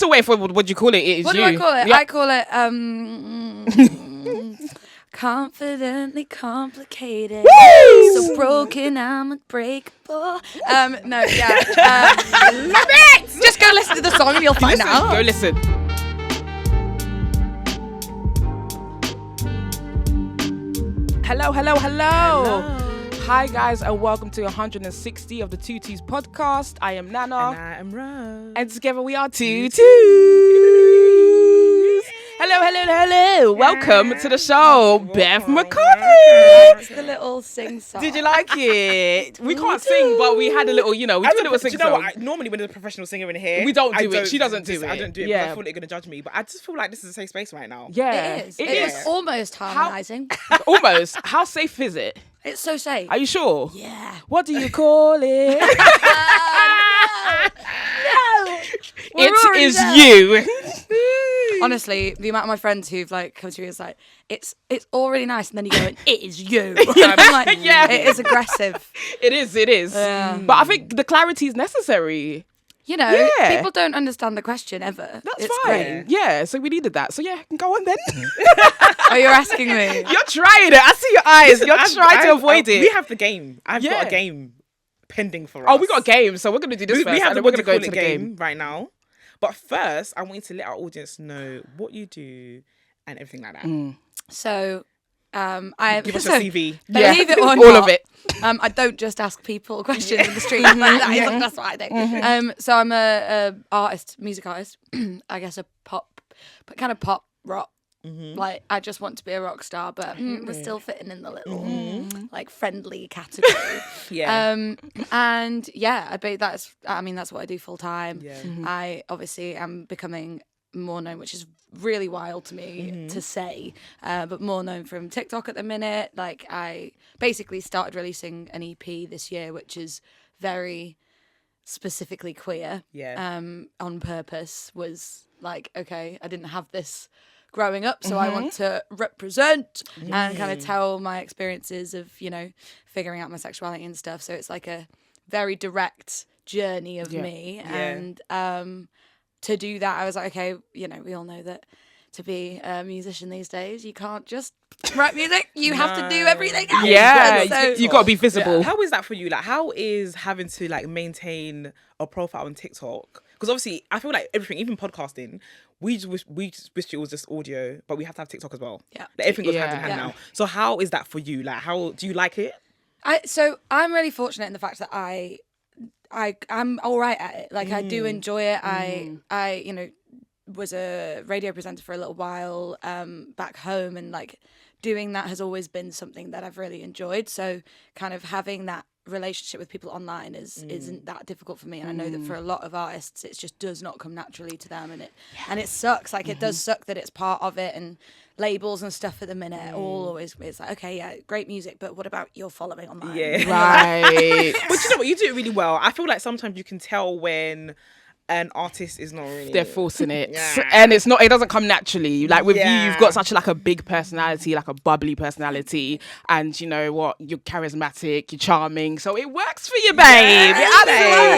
still waiting for what you call it. It is What you. do I call it? Yep. I call it confidently complicated. Woo! So broken, I'm unbreakable. No, yeah. Love it. Just go listen to the song and you'll find out. Go listen. Hello. Hi guys, and welcome to 160 of the Two T's podcast. I am Nana. And I am Rose. And together we are Two Twos. Hello. Welcome to the show, Beth McCarthy. It's the little sing song. Did you like it? We can't sing, but we had a little, we do a little sing Do you know song. what? Normally when there's a professional singer in here, We don't do it. She doesn't do it. I don't do it Yeah. because I feel like they're going to judge me. But I just feel like this is a safe space right now. Yeah, It is almost harmonising. Almost. How safe is it? It's so safe. Are you sure? Yeah. What do you call it? No. It is you. Honestly, the amount of my friends who've like come to me is like, it's all really nice, and then you go, and it is you. I'm like, Yeah. it is aggressive. It is. Yeah. But I think the clarity is necessary. You know, Yeah. people don't understand the question ever. That's It's fine. great. Yeah, so we needed that. So yeah, go on then. Oh, you're asking me. You're trying it. I see your eyes. You're trying to avoid it. We have the game. I've Yeah. got a game pending for us. Oh, we got a game, so we're going to do this first. We have and the then we're What going Do to You go Call into It the game. right now. But first, I want you to let our audience know what you do and everything like that. So, I Give us your CV. Believe it or all not, of it. I don't just ask people questions in the street. Like that. That's what I do. So I'm a artist, music artist. I guess a pop rock. Like I just want to be a rock star, but we're still fitting in the little like friendly category. Yeah. And yeah, that's what I do full time. Yeah. I obviously am becoming more known, which is really wild to me to say, but more known from TikTok at the minute. Like I basically started releasing an EP this year, which is very specifically queer. Yeah. On purpose. Was like, okay, I didn't have this growing up, so I want to represent and kind of tell my experiences of, figuring out my sexuality and stuff. So it's like a very direct journey of me. And to do that, I was like, okay, we all know that to be a musician these days, you can't just write music. You have to do everything else. Yeah, So, you got to be visible. How is that for you? Like, how is having to like maintain a profile on TikTok? Because obviously, I feel like everything, even podcasting, we just wish it was just audio, but we have to have TikTok as well. Yeah. Like, everything goes hand in hand Yeah. now. So how is that for you? Like, how do you like it? So I'm really fortunate in the fact that I'm all right at it. Like I do enjoy it. I was a radio presenter for a little while back home, and like doing that has always been something that I've really enjoyed. So kind of having that relationship with people online isn't that difficult for me, and I know that for a lot of artists it just does not come naturally to them, and it sucks. Like it does suck that it's part of it, and labels and stuff at the minute all always, it's like, okay, yeah, great music, but what about your following online? Yeah. Right. But you know what? You do it really well. I feel like sometimes you can tell when an artist is not really. They're forcing it. Yeah. And it doesn't come naturally. Like with you, Yeah. you've got such like a big personality, like a bubbly personality. And you know what? You're charismatic, you're charming. So it works for you, babe. Yeah, It absolutely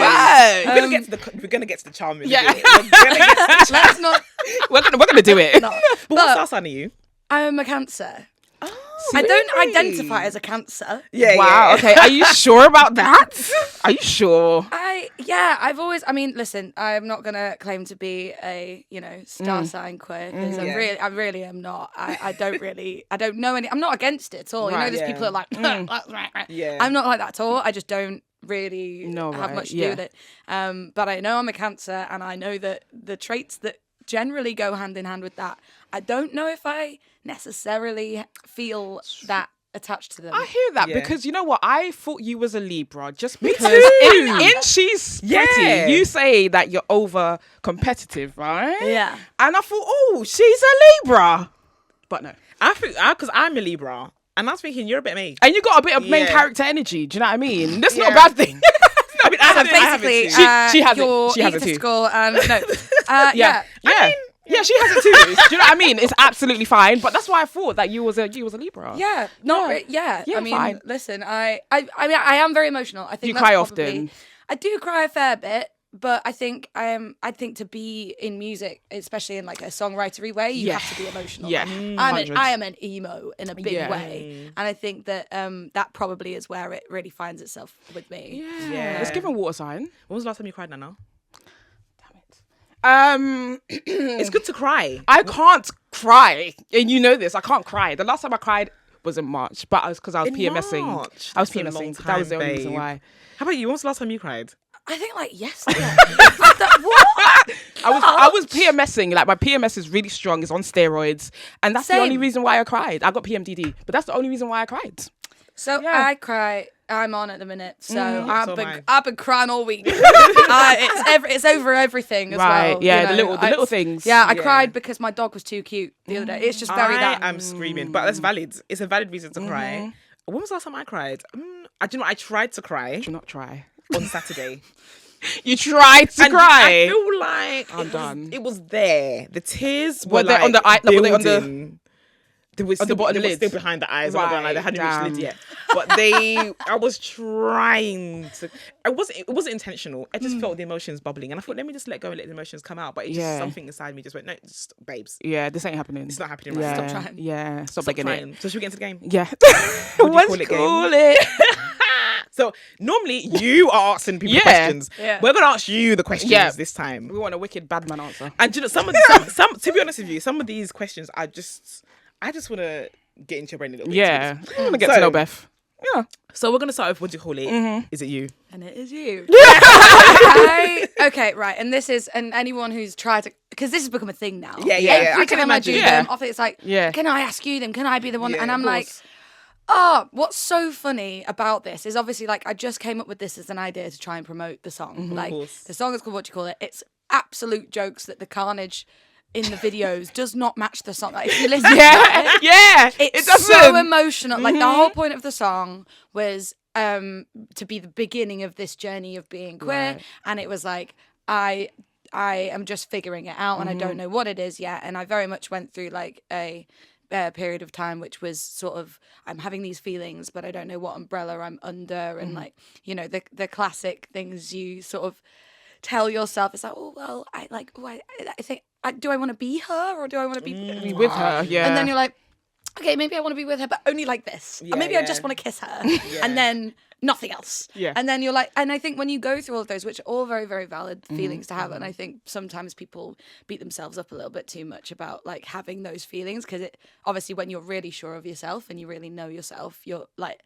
works. We're gonna get to the charm. Yeah. We're gonna get to the Let's not. we're gonna do it. No. But what star sign are you? I'm a Cancer. I don't identify as a Cancer. Yeah. Wow. Okay. Are you sure about that? Are you sure? I've always, listen, I'm not going to claim to be a, star sign queer, because I really am not. I don't know any, I'm not against it at all. Right, There's people that are like, that's right. Yeah. I'm not like that at all. I just don't really No, have right, much to do with it. But I know I'm a Cancer, and I know that the traits that generally go hand in hand with that, I don't know if I necessarily feel that attached to them. I hear that Yeah. because you know what? I thought you was a Libra just because too. in She's Pretty, Yeah. you say that you're over competitive, right? Yeah. And I thought, oh, she's a Libra. But no. I think because I'm a Libra, and I was thinking you're a bit me. And you got a bit of main Yeah. character energy. Do you know what I mean? That's not a Yeah. bad thing. I mean, I So have it basically, too. She has it. you're She has it too. egotistical and no. Yeah. Yeah, she has it too. Do you know what I mean? It's absolutely fine. But that's why I thought that you was a Libra. Yeah, Yeah, I mean, fine. listen, I am very emotional. I think You that's cry probably- often? I do cry a fair bit, but I think to be in music, especially in like a songwritery way, you have to be emotional. Yeah, I am an emo in a big Yeah. way, and I think that that probably is where it really finds itself with me. Yeah. Let's give a water sign. When was the last time you cried, Nana? It's It's good to cry. I can't cry, and you know this. I can't cry. The last time I cried was in March, but I was because I was In PMSing. March? I was That's a long PMSing. That was the time, only reason babe. why. How about you? When was the last time you cried? I think like yesterday. What? I was PMSing. Like my PMS is really strong. It's on steroids, and that's the only Same. reason why I cried. I got PMDD, but that's the only reason why I cried. So Yeah. I cry. I'm on at the minute, so so am I. I've been crying all week. It's over everything as Right, well. yeah, you the know. little things. Yeah, I Yeah. cried because my dog was too cute the other day. It's just very that. I'm screaming, but that's valid. It's a valid reason to cry. When was the last time I cried? I tried to cry Do not try. on Saturday. You tried to And cry. I feel like I'm done. It was there. The tears Were were they like on the eye- were they on the- building. They were on the still, bottom they were lid? still behind the eyes. I'm not gonna lie, Right, they hadn't damn. reached lid yet. But I was trying to. It wasn't intentional. I just felt the emotions bubbling, and I thought, let me just let go and let the emotions come out. But it just something inside me just went, no, just, babes, Yeah, this ain't happening. it's not happening right Yeah, now. Stop trying. Yeah, stop Stop begging trying. it. So should we get into the game? Yeah. What Let's do you call call it, it. So normally you are asking people Yeah. questions. Yeah. We're gonna ask you the questions Yeah. this time. We want a wicked bad man answer. And you know, some to be honest with you, some of these questions I just want to get into your brain a little bit. Yeah. I want to get So- to know Beth. Yeah. So we're gonna start with what do you call it? Is it you? And it is you. Okay, right. And anyone who's tried to, because this has become a thing now. Yeah. Every I can time I do imagine. Yeah. them, often it's like, Yeah. can I ask you them? Can I be the one? Yeah, And of I'm like, course. oh, what's so funny about this is obviously like I just came up with this as an idea to try and promote the song. Like course. the song is called What Do You Call It? It's absolute jokes that the carnage in the videos does not match the song. Like if you listen to it, Yeah. it's It doesn't. so emotional. Like the whole point of the song was to be the beginning of this journey of being queer, Right. and it was like I am just figuring it out, and I don't know what it is yet. And I very much went through like a period of time which was sort of I'm having these feelings, but I don't know what umbrella I'm under, and like the classic things you sort of tell yourself. It's like, oh well, I think do I want to be her or do I want to be With her, yeah. And then you're like, okay, maybe I want to be with her, but only like this. Yeah, or maybe I yeah. just want to kiss her. And then nothing else. Yeah. And then you're like, and I think when you go through all of those, which are all very, very valid feelings to have, and I think sometimes people beat themselves up a little bit too much about like having those feelings, because it obviously when you're really sure of yourself and you really know yourself, you're like,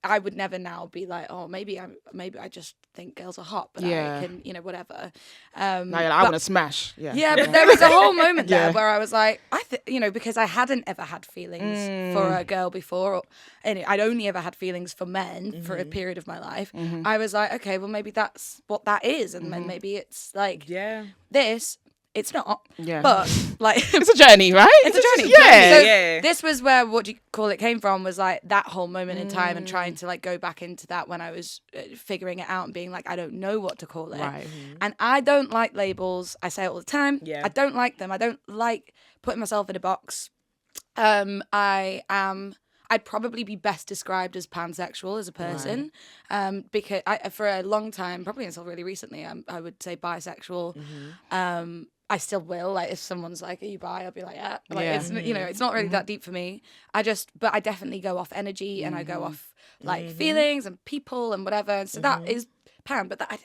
I would never now be like, oh, maybe I just think girls are hot, but Yeah. I can, whatever. Now you're like, I want to smash. Yeah. Yeah, but there was a whole moment there Yeah. where I was like, because I hadn't ever had feelings for a girl before, and I'd only ever had feelings for men for a period of my life. I was like, okay, well maybe that's what that is, and then maybe it's like Yeah. this. It's not. Yeah. But like It's a journey, right? it's a journey. Yeah. So Yeah. this was where What Do You Call It came from, was like that whole moment in time, and trying to like go back into that when I was figuring it out and being like, I don't know what to call it. Right. And I don't like labels. I say it all the time. Yeah. I don't like them. I don't like putting myself in a box. I'd probably be best described as pansexual as a person, because for a long time, probably until really recently, I would say bisexual. I still will. Like if someone's like, "Are you bi?" I'll be like, "Yeah." Like Yeah. it's it's not really that deep for me. But I definitely go off energy, and I go off like feelings and people and whatever. And so that is pan. But That is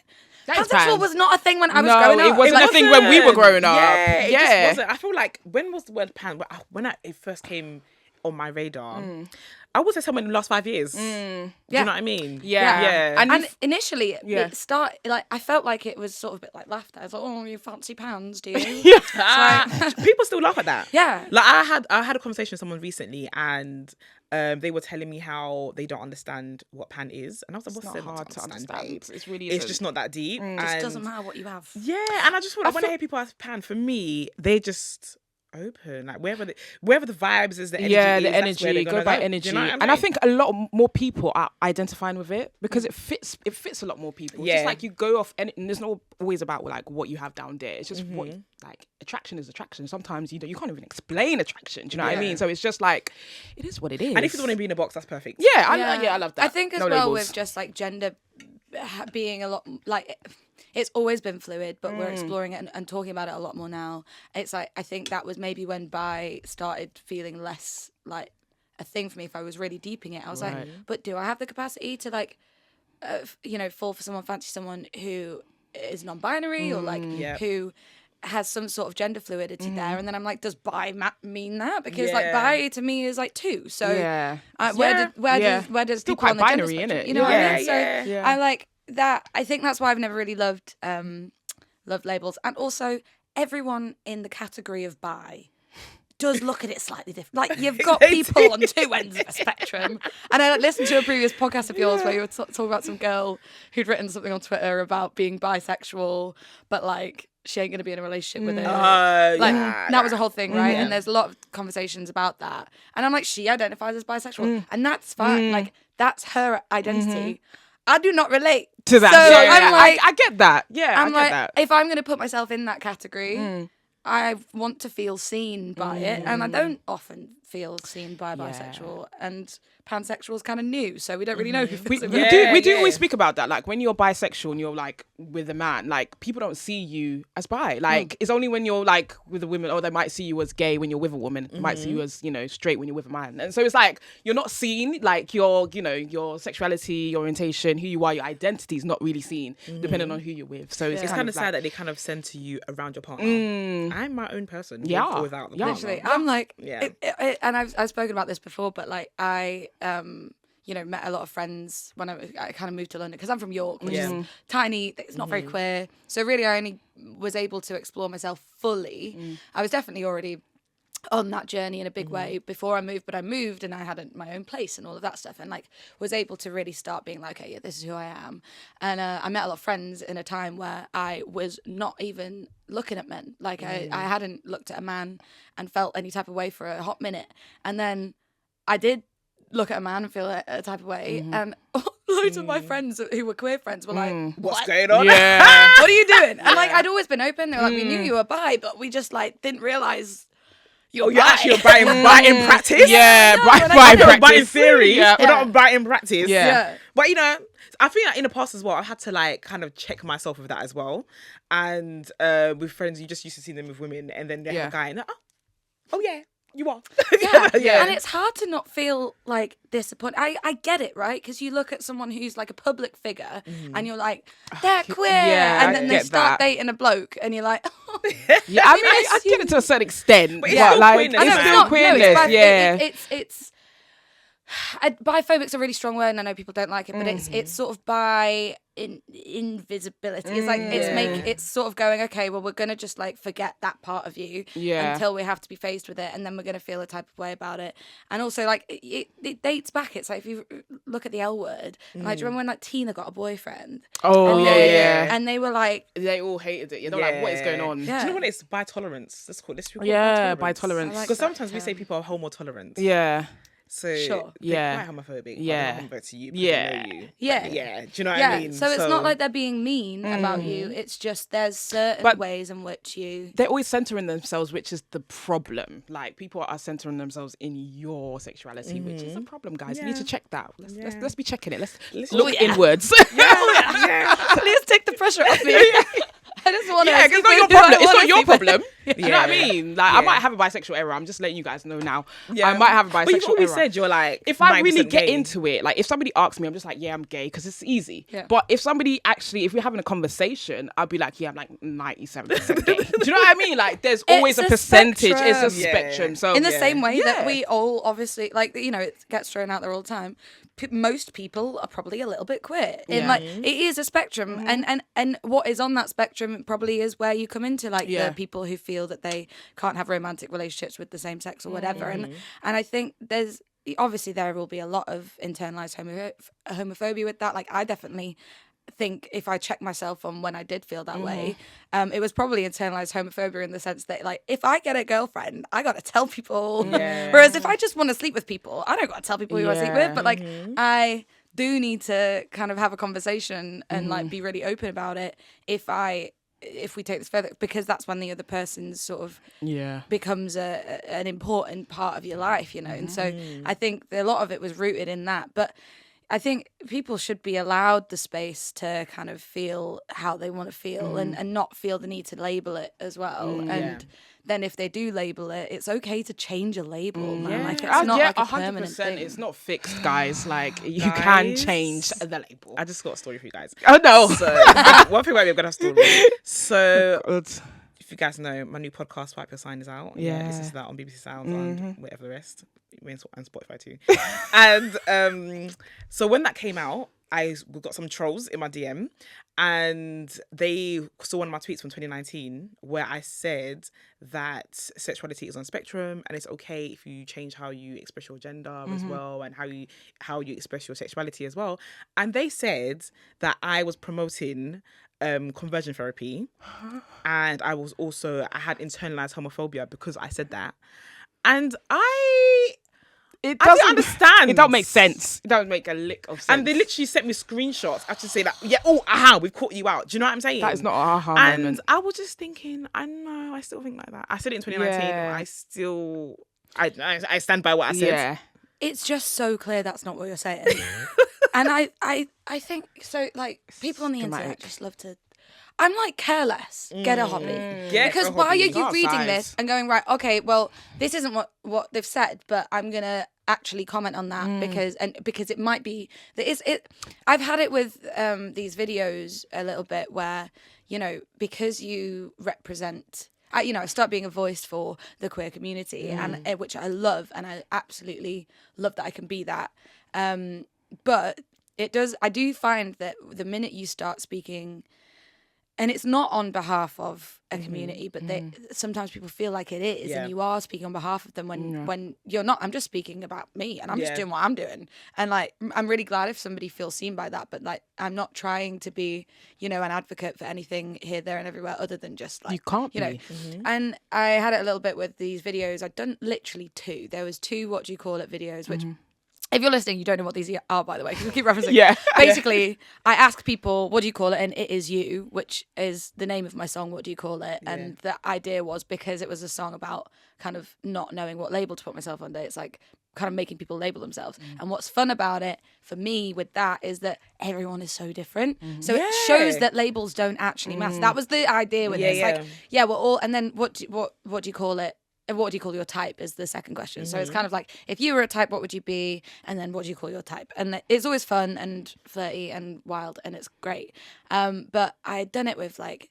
pansexual pan. was not a thing when I was No, growing up. it wasn't Like, a thing when we were growing up. Yeah, it Yeah. just wasn't. I feel like when was the word pan? When it first came on my radar, I would say someone in the last 5 years. Do you know what I mean? Yeah. Yeah. And initially, Yeah. it started like I felt like it was sort of a bit like laughter. I was like, "Oh, you fancy pans, do you?" People still laugh at that. Yeah. Like I had a conversation with someone recently, and they were telling me how they don't understand what pan is, and I was like, It's "What's not there hard to understand. babe? It's really It's isn't. just not that deep. It just doesn't matter what you have. Yeah, and I just feel like when I hear people ask pan, for me, they just open, like wherever the vibes is, the energy Yeah, is, the that's where energy. they're Go gonna by go. energy. Do you know what And I mean? think a lot more people are identifying with it because it fits a lot more people. It's Yeah. just like you go off and there's not always about like what you have down there. It's just what like attraction is attraction. Sometimes you can't even explain attraction. Do you know what I Yeah. mean? So it's just like it is what it is. And if you want to be in a box, that's perfect. I love that. I think as No well labels. with just like gender being a lot like it's always been fluid, but we're exploring it and talking about it a lot more now. It's like, I think that was maybe when bi started feeling less like a thing for me. If I was really deeping it, I was like, but do I have the capacity to like, fall for someone, fancy someone who is non-binary or like who has some sort of gender fluidity there? And then I'm like, does bi mean that? Because like bi to me is like two. So where does still people on quite the binary, gender innit? spectrum, you know what I mean? So Yeah. I like that. I think that's why I've never really loved labels. And also everyone in the category of bi does look at it slightly different. Like, you've got people on two ends of a spectrum. And I listened to a previous podcast of yours where you were talking about some girl who'd written something on Twitter about being bisexual, but like she ain't gonna be in a relationship with it. That was a whole thing, right? And there's a lot of conversations about that. And I'm like, she identifies as bisexual, and that's fine. Like, that's her identity. I do not relate to that. So Yeah, I'm like, I get that. Yeah, I'm I get like, that. if I'm gonna put myself in that category, I want to feel seen by it, and I don't often feel seen by bisexual, and pansexual is kind of new, so we don't really know who fits in. We do always speak about that. Like when you're bisexual and you're like with a man, like people don't see you as bi. Like it's only when you're like with a woman, or they might see you as gay when you're with a woman. They might see you as, straight when you're with a man. And so it's like you're not seen. Like your sexuality, your orientation, who you are, your identity is not really seen, depending on who you're with. So it's kind of like, sad that they kind of send to you around your partner. I'm my own person. With or without the partner. Literally, I'm like, and I've spoken about this before, but like I met a lot of friends when I kind of moved to London, because I'm from York, which is tiny. It's not very queer. So really, I only was able to explore myself fully. I was definitely already on that journey in a big way before I moved, but I moved and I had my own place and all of that stuff, and like was able to really start being like, okay, yeah, this is who I am. And I met a lot of friends in a time where I was not even looking at men. Like I hadn't looked at a man and felt any type of way for a hot minute, and then I did look at a man and feel a type of way, and loads of my friends who were queer friends were like, what's going on? Yeah. What are you doing? And like, I'd always been open. They were like, we knew you were bi, but we just like didn't realize you're actually bi in practice. Yeah, bi in theory, but not bi in practice. Yeah. But I think like in the past as well, I've had to like kind of check myself with that as well. And with friends, you just used to see them with women, and then they have a guy, and oh yeah, you are. And it's hard to not feel like disappointed. I get it, right? Because you look at someone who's like a public figure, and you're like, they're queer, and then they start dating a bloke, and you're like, oh, yeah. I mean, I get it to a certain extent, but still like, queerness, it's still queerness. It's biphobic's a really strong word, and I know people don't like it, but it's sort of bi invisibility. It's like it's sort of going, okay, well, we're gonna just like forget that part of you until we have to be faced with it, and then we're gonna feel a type of way about it. And also like it dates back. It's like if you look at the L word, like, do you remember when like Tina got a boyfriend? And they were like, they all hated it. They were like, what is going on? Do you know what it's bi tolerance? Let's call bi tolerance. Because sometimes we say people are homo tolerant. Yeah. So they're quite homophobic. Yeah. But to you, yeah. Know you. Yeah. Do you know what I mean? So it's not like they're being mean about you. It's just there's certain ways in which they're always centering themselves, which is the problem. Like people are centering themselves in your sexuality, which is a problem, guys. You need to check that. Let's be checking it. Let's look inwards. Please take the pressure off me. I just want to. Yeah, because it's not your problem. It's not your problem. You know what I mean? Like I might have a bisexual error. I'm just letting you guys know now. I might have a bisexual error. But you've always error. said you're like, if I really get gay. into it, like if somebody asks me, I'm just like, yeah, I'm gay, because it's easy. Yeah. But if somebody actually, if we're having a conversation, I'll be like, yeah, I'm like 97% gay. Do you know what I mean? Like there's always a percentage. Spectrum. It's a spectrum. So in the same way that we all obviously, like, it gets thrown out there all the time. Most people are probably a little bit queer. Like it is a spectrum, and what is on that spectrum probably is where you come into like the people who feel that they can't have romantic relationships with the same sex or whatever. And I think there will be a lot of internalized homophobia with that. Like I definitely think if I check myself on when I did feel that way, it was probably internalized homophobia in the sense that like if I get a girlfriend, I gotta tell people. Whereas if I just want to sleep with people, I don't gotta tell people who I sleep with. But like I do need to kind of have a conversation and like be really open about it if we take this further, because that's when the other person sort of becomes an important part of your life, And so I think a lot of it was rooted in that. But I think people should be allowed the space to kind of feel how they want to feel and not feel the need to label it as well. And then if they do label it, it's okay to change a label, man. Like, it's not like a permanent 100%. thing. It's not fixed, guys. Like, you can change the label. I just got a story for you guys. Oh, no. So, one thing about me, I'm going to have a story. So, if you guys know, my new podcast, Swipe Your Sign, is out. Yeah. Listen to that on BBC Sounds and whatever the rest. And Spotify too. And so when that came out, I got some trolls in my DM, and they saw one of my tweets from 2019 where I said that sexuality is on a spectrum and it's okay if you change how you express your gender as well, and how you express your sexuality as well. And they said that I was promoting conversion therapy, and I had internalized homophobia because I said that. And I don't understand. It don't make sense. It don't make a lick of sense. And they literally sent me screenshots after say that, we've caught you out. Do you know what I'm saying? That is not a aha And moment. I was just thinking, I still think like that. I said it in 2019. Yeah. I stand by what I said. Yeah. It's just so clear that's not what you're saying. And I think so, like, people on the internet dramatic. just love to, I'm like, care less. Get a hobby. Get Because a why are hobby. you Not reading size. this and going, right, okay, well, this isn't what they've said, but I'm going to actually comment on that because it might be that I've had it with these videos a little bit where, you know, because you represent, I start being a voice for the queer community, and which I love, and I absolutely love that I can be that. But I do find that the minute you start speaking, and it's not on behalf of a community, but sometimes people feel like it is, and you are speaking on behalf of them when you're not. I'm just speaking about me, and I'm just doing what I'm doing. And like, I'm really glad if somebody feels seen by that, but like, I'm not trying to be, an advocate for anything here, there, and everywhere other than just like, You can't be. And I had it a little bit with these videos. I'd done literally 2. There was 2 what do you call it videos, which if you're listening, you don't know what these are, by the way, because we keep referencing. Yeah. Basically, I ask people, what do you call it? And It Is You, which is the name of my song, What Do You Call It? And the idea was, because it was a song about kind of not knowing what label to put myself under, it's like kind of making people label themselves. And what's fun about it, for me, with that, is that everyone is so different. So it shows that labels don't actually matter. That was the idea with this. Like, we're all, and then what do you call it? What do you call your type is the second question. So it's kind of like, if you were a type, what would you be? And then what do you call your type? And it's always fun and flirty and wild, and it's great. But I had done it with like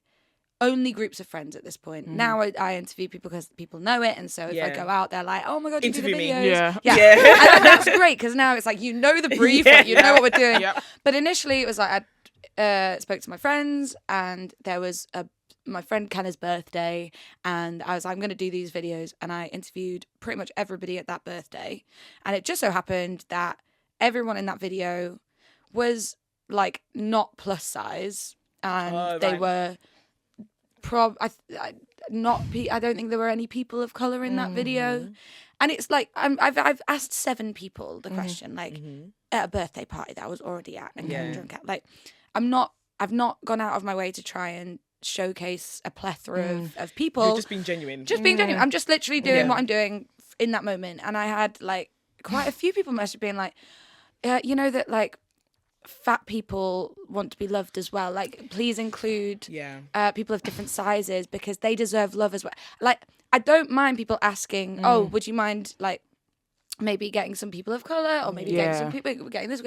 only groups of friends at this point. Now I interview people because people know it, and so if I go out, they're like, oh my god, you do the Interview me. videos. Yeah. And that's great, because now it's like, you know the brief, like, you know what we're doing. But initially it was like, I spoke to my friends, and there was my friend Kenna's birthday, and I was like, I'm going to do these videos, and I interviewed pretty much everybody at that birthday. And it just so happened that everyone in that video was like not plus size, and they were I don't think there were any people of color in that video. And it's like, I've asked 7 people the question, like at a birthday party that I was already at and getting drunk at. Like, I've not gone out of my way to try and showcase a plethora of people. You're just being genuine. Just being genuine. I'm just literally doing what I'm doing in that moment. And I had like quite a few people message being like, you know that like fat people want to be loved as well. Like, please include people of different sizes, because they deserve love as well. Like, I don't mind people asking, oh, would you mind like maybe getting some people of color, or maybe getting some people getting this,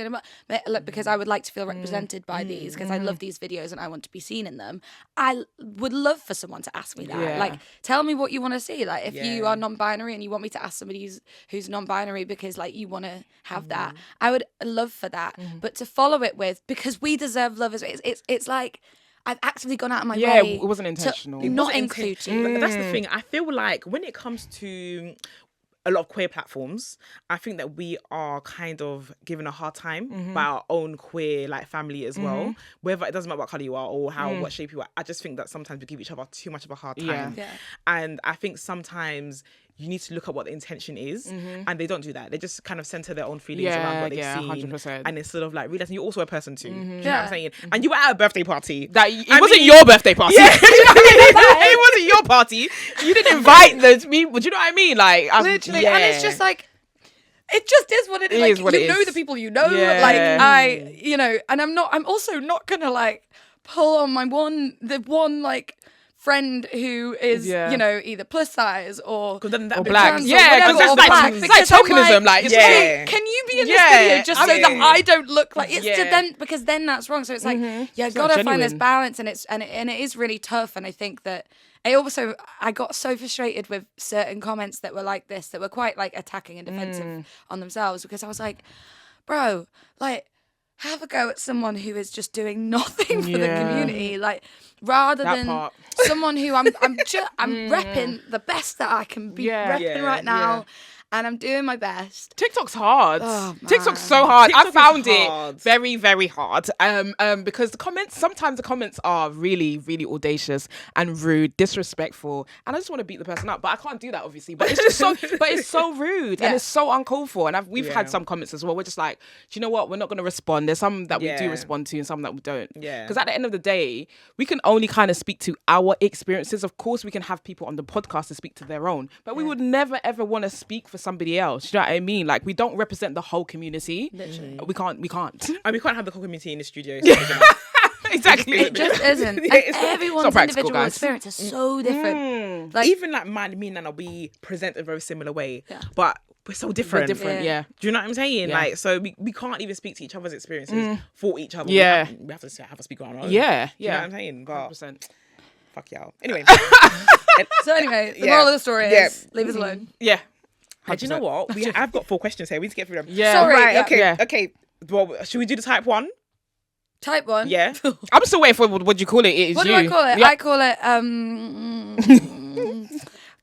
because I would like to feel represented by these, because I love these videos and I want to be seen in them. I would love for someone to ask me that. Like, tell me what you want to see. Like, if you are non-binary and you want me to ask somebody who's non-binary because like you want to have that, I would love for that. But to follow it with, because we deserve love, it's like, I've actively gone out of my way. It wasn't intentional. To not include you. But that's the thing. I feel like when it comes to a lot of queer platforms, I think that we are kind of given a hard time by our own queer like family as well. Whether it doesn't matter what colour you are or what shape you are. I just think that sometimes we give each other too much of a hard time. And I think sometimes you need to look at what the intention is, and they don't do that. They just kind of center their own feelings around what they've seen, 100%. And it's sort of like realizing you're also a person too. Do you know what I'm saying? And you were at a birthday party. It wasn't your birthday party. Yeah. It wasn't your party. You didn't invite the people. Do you know what I mean? Like, literally, and it's just like, it just is what it is. It Like, is what you it know is. the people you know. Yeah. Like, and I'm also not gonna like pull on the one like friend who is, either plus size or then that or bit black. trans Yeah, whatever, because or that's black, like because I'm tokenism. Like, it's Yeah. hey, can you be in this video just so that I don't look like it's to then, because then that's wrong. So it's like gotta find this genuine. balance, and it is really tough. And I think that I got so frustrated with certain comments that were like this, that were quite like attacking and defensive on themselves, because I was like, bro, like, have a go at someone who is just doing nothing for the community, like, rather That than part. someone who I'm repping the best that I can be repping right now, and I'm doing my best. TikTok's hard. Oh, TikTok's so hard. TikTok I found is it hard. very, very hard. Because sometimes the comments are really, really audacious and rude, disrespectful, and I just want to beat the person up. But I can't do that, obviously. But it's just it's so rude and it's so uncalled for. And we've had some comments as well. We're just like, do you know what? We're not going to respond. There's some that we do respond to and some that we don't. Yeah. Because at the end of the day, we can only kind of speak to our experiences. Of course, we can have people on the podcast to speak to their own, but we would never ever want to speak for somebody else. You know what I mean? Like, we don't represent the whole community. Literally. We can't. And we can't have the whole community in the studio. Exactly. It just isn't. Yeah, And it's not everyone's practical, individual guys. experience is so different. Like, Even like me and Nana, we present a very similar way, but we're so different. different. Yeah. Do you know what I'm saying? Yeah. Like, so we can't even speak to each other's experiences for each other. Yeah. We have to have a speak on our own. Yeah. Do you know Yeah. what I'm saying? But 100%. fuck y'all. Anyway. so anyway, the Yeah. moral of the story Yeah. is leave us alone. Yeah. And do you know what? I've got 4 questions here. We need to get through them. Yeah. Sorry. Right. Yeah. Okay. Yeah. Okay. Well, should we do the type 1? Type 1. Yeah. I'm still waiting for what do you call it? It is What you. do I call it? Yeah. I call it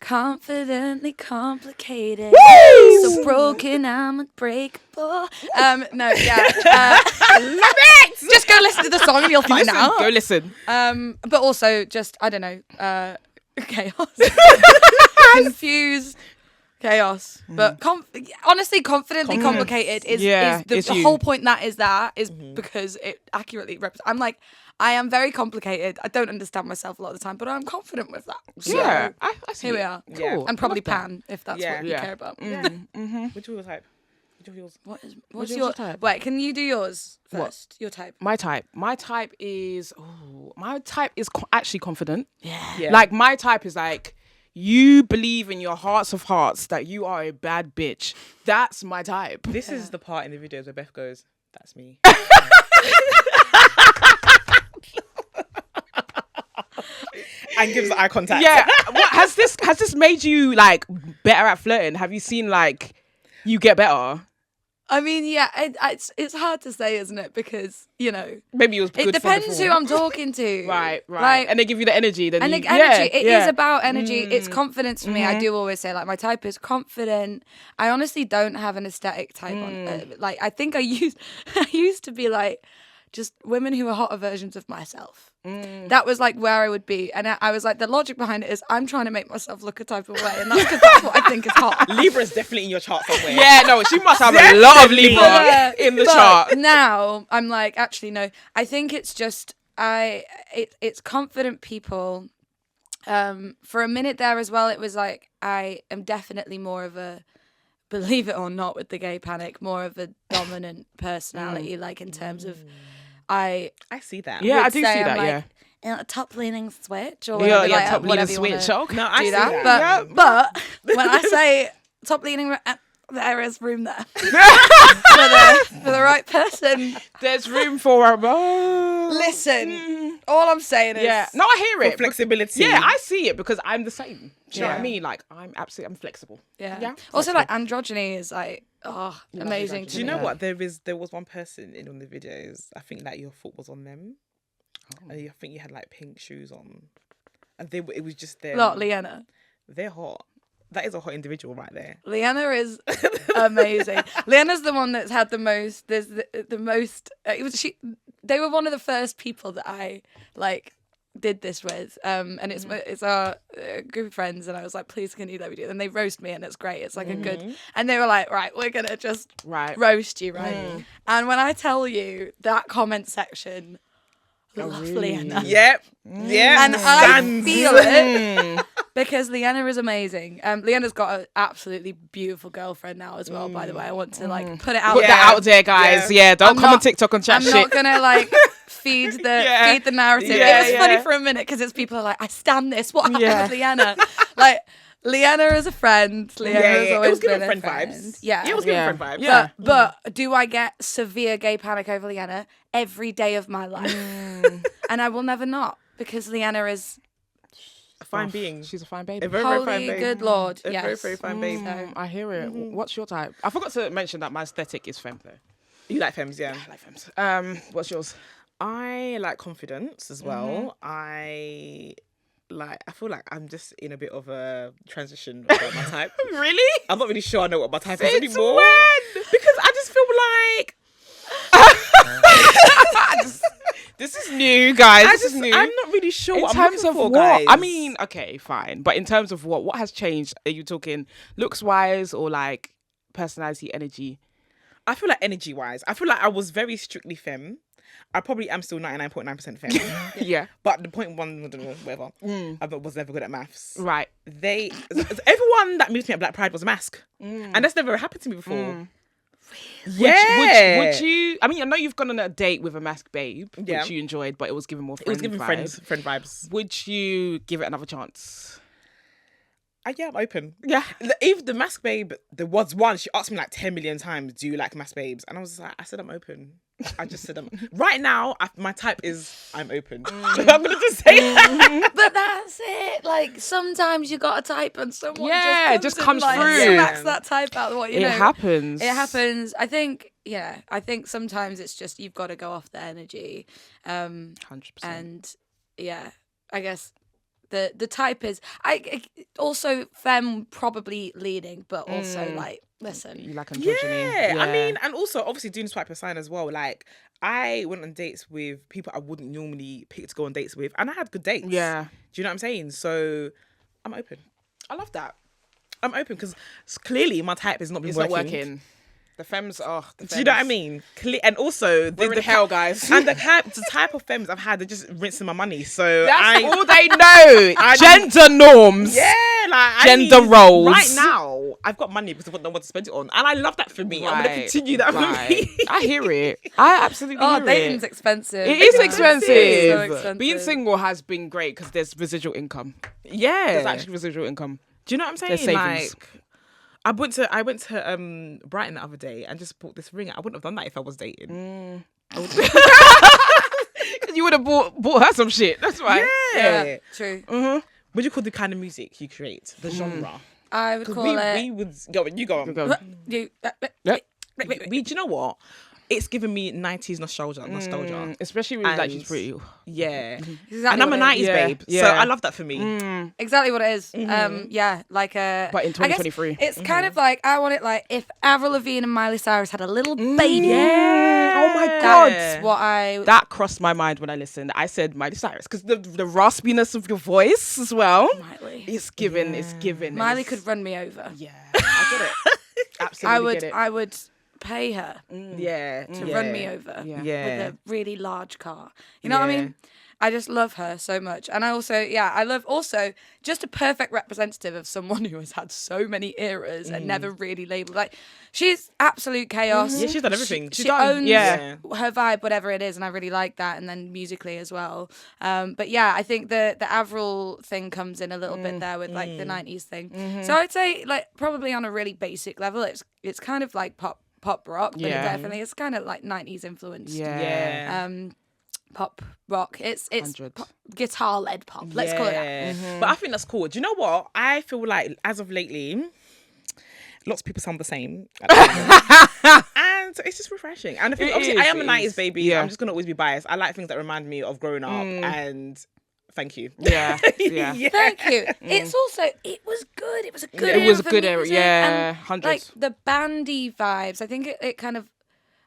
confidently complicated. So broken, I'm unbreakable. No, yeah. Love it. Just go listen to the song and you'll find Listen, out. go listen. But also just, I don't know, chaos. Confused. Chaos. But honestly, confidently complicated is it's the you. whole point is because it accurately represents. I'm like, I am very complicated. I don't understand myself a lot of the time, but I'm confident with that. So Yeah. I see here we it. are. Yeah. Cool. And probably I love that. pan, if that's Yeah. what you Yeah. care about. Which was your type? Which of yours? What's yours your your type? Wait, can you do yours What? first? Your type. My type is actually confident. Yeah. Like, my type is like, you believe in your hearts of hearts that you are a bad bitch. That's my type. This is the part in the videos where Beth goes, "That's me." And gives eye contact. Yeah. What has this made you like better at flirting? Have you seen like you get better? I mean, yeah, it's hard to say, isn't it? Because, Maybe it was good it depends from who before. I'm talking to. Right. Like, And they give you the energy. Then and you, the energy, yeah, it is about energy. It's confidence for me. I do always say, like, my type is confident. I honestly don't have an aesthetic type on. Like, I think I used to be like just women who are hotter versions of myself. That was like where I would be, and I was like, the logic behind it is I'm trying to make myself look a type of way, and that's because that's what I think is hot. Libra's definitely in your chart somewhere. Yeah, no, she must have a lot of Libra in the But chart. now I'm like, actually, no. I think it's just it's confident people. For a minute there as well, it was like I am definitely more of a, believe it or not, with the gay panic, more of a dominant personality, like in terms of I I see that. Yeah, I would do see say I'm that. like, a top leaning switch or Yeah, whatever, yeah, like, top leaning whatever you switch. wanna Okay. No, I do see that. that. But when I say top leaning, there is room there for the right person. There's room for a Listen, all I'm saying is, Yeah. No, I hear For it. flexibility. Yeah, I see it because I'm the same. Do you know what I Yeah. mean? Like, I'm flexible. yeah. Also, like androgyny is like, amazing. Do you know what? There was one person in one of the videos. I think that your foot was on them. And I think you had like pink shoes on. And it was just them. Lot Leanna. They're hot. That is a hot individual right there. Leanna is amazing. Leanna's the one that's had the most. There's the most. They were one of the first people that I like did this with. And it's our group of friends, and I was like, please, can you let me do it? And they roast me, and it's great. It's like a good. And they were like, right, we're gonna just roast you, right? And when I tell you that comment section, love Leanna. Yep. Yeah. And I feel it. Because Leanna is amazing. Leanna's got an absolutely beautiful girlfriend now as well, by the way. I want to put it out Put there. that out there, guys. Yeah, don't come on TikTok and chat I'm shit. not gonna feed the narrative. Yeah, it was funny for a minute because it's people are like, I stand this. What happened Yeah. with Leanna? Leanna is a friend. Leanna has always been a friend. Vibes. Yeah, it was giving friend vibes. Yeah. But do I get severe gay panic over Leanna every day of my life? And I will never not, because Leanna is A fine being. She's a fine baby. A very, very holy fine babe. good lord. A Yes. very, very fine babe. I hear it. What's your type? I forgot to mention that my aesthetic is femme, though. You like femmes, yeah. I like femmes. What's yours? I like confidence as well. I feel like I'm just in a bit of a transition about my type. Really? I'm not really sure I know what my type is Since anymore. when? Because I just feel like This is new, guys. This is new. I'm not really sure In what I'm terms looking of for, what? guys. I mean, okay, fine. But in terms of what has changed? Are you talking looks-wise or like personality, energy? I feel like energy-wise, I feel like I was very strictly femme. I probably am still 99.9% femme. Yeah. But the 0.1, whatever, I was never good at maths. Right. Everyone that moved me at Black Pride was a mask. And that's never happened to me before. Yeah. Would you? I mean, I know you've gone on a date with a masked babe, Yeah. which you enjoyed, but it was giving more. It was giving vibe. friend vibes. Would you give it another chance? Yeah, I'm open. Yeah. Even the mask babe, there was one, she asked me like 10 million times, do you like mask babes? And I was like, I said I'm open. I just said right now, my type is I'm open. I'm going to just say that. But that's it. Like, sometimes you got a type and someone just and, comes through. smacks that type out of what you know. It happens. It happens. I think sometimes it's just you've got to go off the energy. 100%. And yeah, I guess the type is also femme probably leading, but also listen. You like androgyny. Yeah, I mean, and also obviously doing swipe a sign as well. Like, I went on dates with people I wouldn't normally pick to go on dates with, and I had good dates. Yeah. Do you know what I'm saying? So I'm open. I love that. I'm open because clearly my type has not been It's working. not working. The femmes are. Do you know what I mean? And also, We're in hell, guys. And the type of femmes I've had, they're just rinsing my money. So That's all they know. Gender norms. Yeah, like Gender roles. Right now, I've got money because I don't know what to spend it on, and I love that for me. I'm gonna continue that for me. I hear it. I absolutely hear Dating's it. expensive. It is So expensive. expensive. Being single has been great because there's residual income. Yeah, There's actually residual income. Do you know what I'm saying? There's savings. Like, I went to Brighton the other day and just bought this ring. I wouldn't have done that if I was dating. You would have bought her some shit. That's right. Yeah. True. What do you call the kind of music you create? The genre. I would call we it. would go. You go on. Go. You, Yep. Do you know what? It's giving me 90s nostalgia. Especially with like she's And- pretty. Yeah. Exactly And I'm a what it is. 90s Yeah, babe. So yeah. I love that for me. Exactly what it is. Yeah, like a. But in I guess 2023. it's kind of like I want it like if Avril Lavigne and Miley Cyrus had a little baby. Yeah. Oh my god. That's what I. That crossed my mind when I listened. I said Miley Cyrus because the raspiness of your voice as well. Miley. It's given. It's given. Miley It's- could run me over. Yeah, I get it. Absolutely get it. I would pay her Yeah. to run me over Yeah. Yeah. with a really large car. You know what I Yeah. mean? I just love her so much. And I also, I love also just a perfect representative of someone who has had so many eras and never really labeled. Like, she's absolute chaos. Yeah, she's done everything. She She's done. owns Yeah. her vibe, whatever it is, and I really like that. And then musically as well. But yeah, I think the Avril thing comes in a little bit there with like the 90s thing. So I'd say like probably on a really basic level, it's kind of like pop rock, but Yeah. definitely it's kind of like 90s influenced. Yeah. Pop rock. It's 100. guitar led pop. Let's call it that. But I think that's cool. Do you know what? I feel like as of lately, lots of people sound the same. And it's just refreshing. And I think, It obviously, is, I am a it 90s is. baby. Yeah. I'm just going to always be biased. I like things that remind me of growing up. And thank you. Yeah. Yeah. Thank you. It's also it was good. It was a good. It was a for good era. music, Yeah. and, 100. like the bandy vibes. I think it kind of.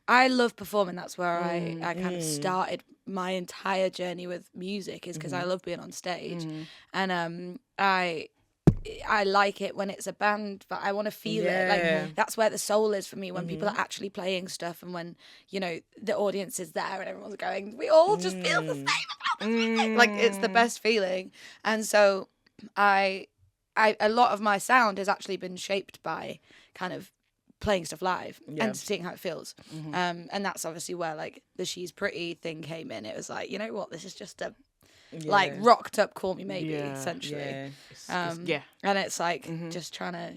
I love performing. That's where I kind of started my entire journey with music. Is because I love being on stage, and I like it when it's a band, but I want to feel it. Yeah. Like that's where the soul is for me, when people are actually playing stuff and when, you know, the audience is there and everyone's going, we all just feel the same about this music. Like it's the best feeling. And so I a lot of my sound has actually been shaped by kind of playing stuff live and seeing how it feels. And that's obviously where like the She's Pretty thing came in. It was like, you know what, this is just a like rocked up Call Me Maybe, essentially. And it's like just trying to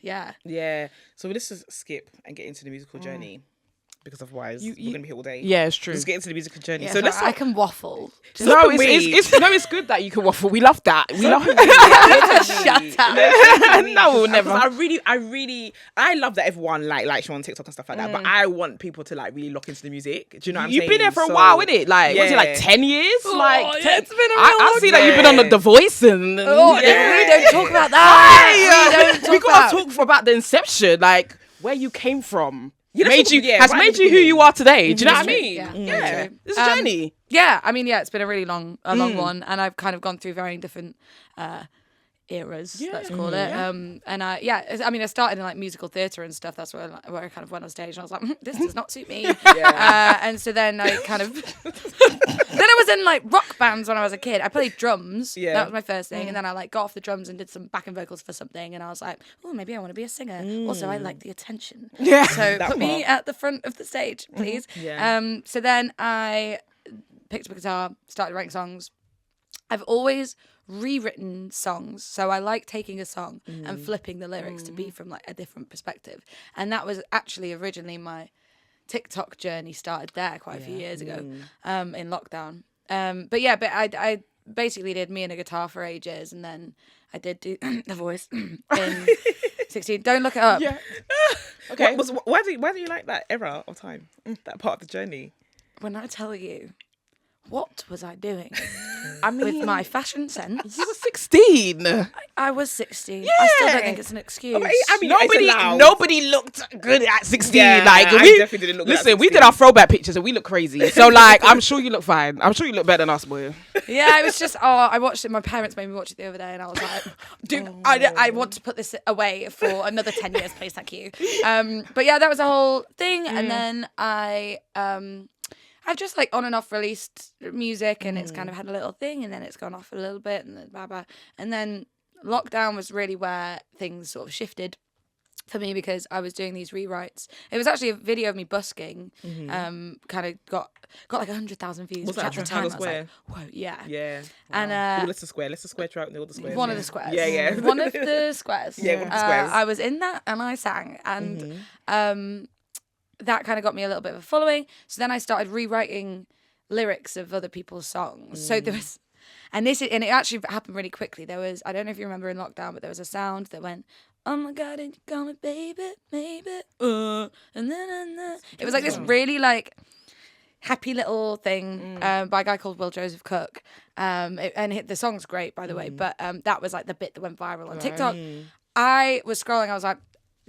so let's just skip and get into the musical journey, because otherwise we're gonna be here all day. Yeah, it's true. Let's get into the musical journey. Yeah, so let's I can waffle. No, it's good that you can waffle. We love that. We love Shut up. No, we'll never. I love that everyone likes you on TikTok and stuff like that. But I want people to like really look into the music. Do you know what I'm saying? You've been there for a while, innit? Like, was it like 10 years? It's been a real I see that you've been on The Voice and we don't talk about that. We gotta talk about the inception, like where you came from. Made you who you are today. Do you know what I mean? Yeah. It's a journey. Yeah, I mean, it's been a really long one, and I've kind of gone through varying different eras, let's call it. And I started in like musical theatre and stuff. That's where I kind of went on stage, and I was like, this does not suit me. And so then I kind of then I was in like rock bands when I was a kid. I played drums. That was my first thing, and then I like got off the drums and did some backing vocals for something, and I was like, oh, maybe I want to be a singer. Also, I like the attention. So put me at the front of the stage, please. So then I picked up a guitar, started writing songs. I've always rewritten songs, so I like taking a song and flipping the lyrics to be from like a different perspective, and that was actually originally my TikTok journey started there quite a few years ago in lockdown. But I basically did me and a guitar for ages, and then I did do The Voice in 16. Don't look it up. Okay. Why do you like that era of time, that part of the journey? When I tell you, what was I doing? I mean, with my fashion sense. You were 16. I was 16. Yeah. I still don't think it's an excuse. I mean, nobody looked good at 16. Yeah, like I definitely didn't look good at 16. We did our throwback pictures and we look crazy. So like, I'm sure you look fine. I'm sure you look better than us, boy. Yeah, it was just, I watched it. My parents made me watch it the other day, and I was like, dude, I want to put this away for another 10 years, please, thank you. But yeah, that was a whole thing. And then I've just like on and off released music, and it's kind of had a little thing, and then it's gone off a little bit, and then blah blah. And then lockdown was really where things sort of shifted for me, because I was doing these rewrites. It was actually a video of me busking, kind of got like 100,000 views. Was which that at the time I was like, whoa, yeah. Yeah. And Let's square throughout all the squares. one of the squares. Yeah. One of the squares. Yeah, one of the squares. I was in that and I sang, and that kind of got me a little bit of a following. So then I started rewriting lyrics of other people's songs. So there was, and it actually happened really quickly. There was, I don't know if you remember in lockdown, but there was a sound that went, oh my God, and you call me baby, maybe, and then it was like this really like happy little thing by a guy called Will Joseph Cook. The song's great, by the way, but that was like the bit that went viral on TikTok. I was scrolling, I was like,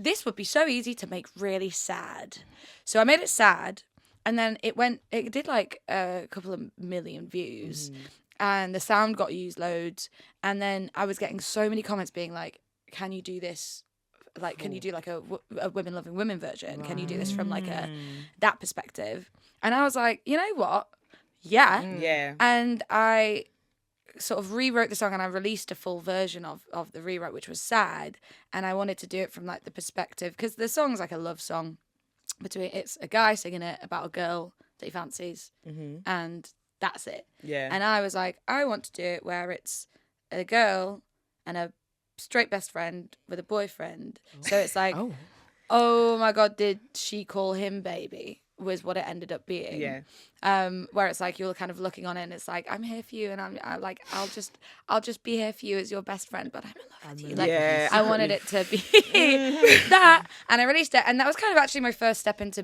this would be so easy to make really sad. So I made it sad, and then it did like a couple of million views, and the sound got used loads. And then I was getting so many comments being like, can you do this? Like, can you do like a women loving women version? Can you do this from like that perspective? And I was like, you know what? Yeah. And I sort of rewrote the song, and I released a full version of the rewrite, which was sad, and I wanted to do it from like the perspective, because the song's like a love song it's a guy singing it about a girl that he fancies, and that's it. And I was like, I want to do it where it's a girl and a straight best friend with a boyfriend. So it's like, oh my God, did she call him baby? Was what it ended up being. Where it's like you're kind of looking on it, and it's like, I'm here for you, and I'm like, I'll just be here for you as your best friend, but I'm in love with you. Like, I wanted it to be that, and I released it, and that was kind of actually my first step into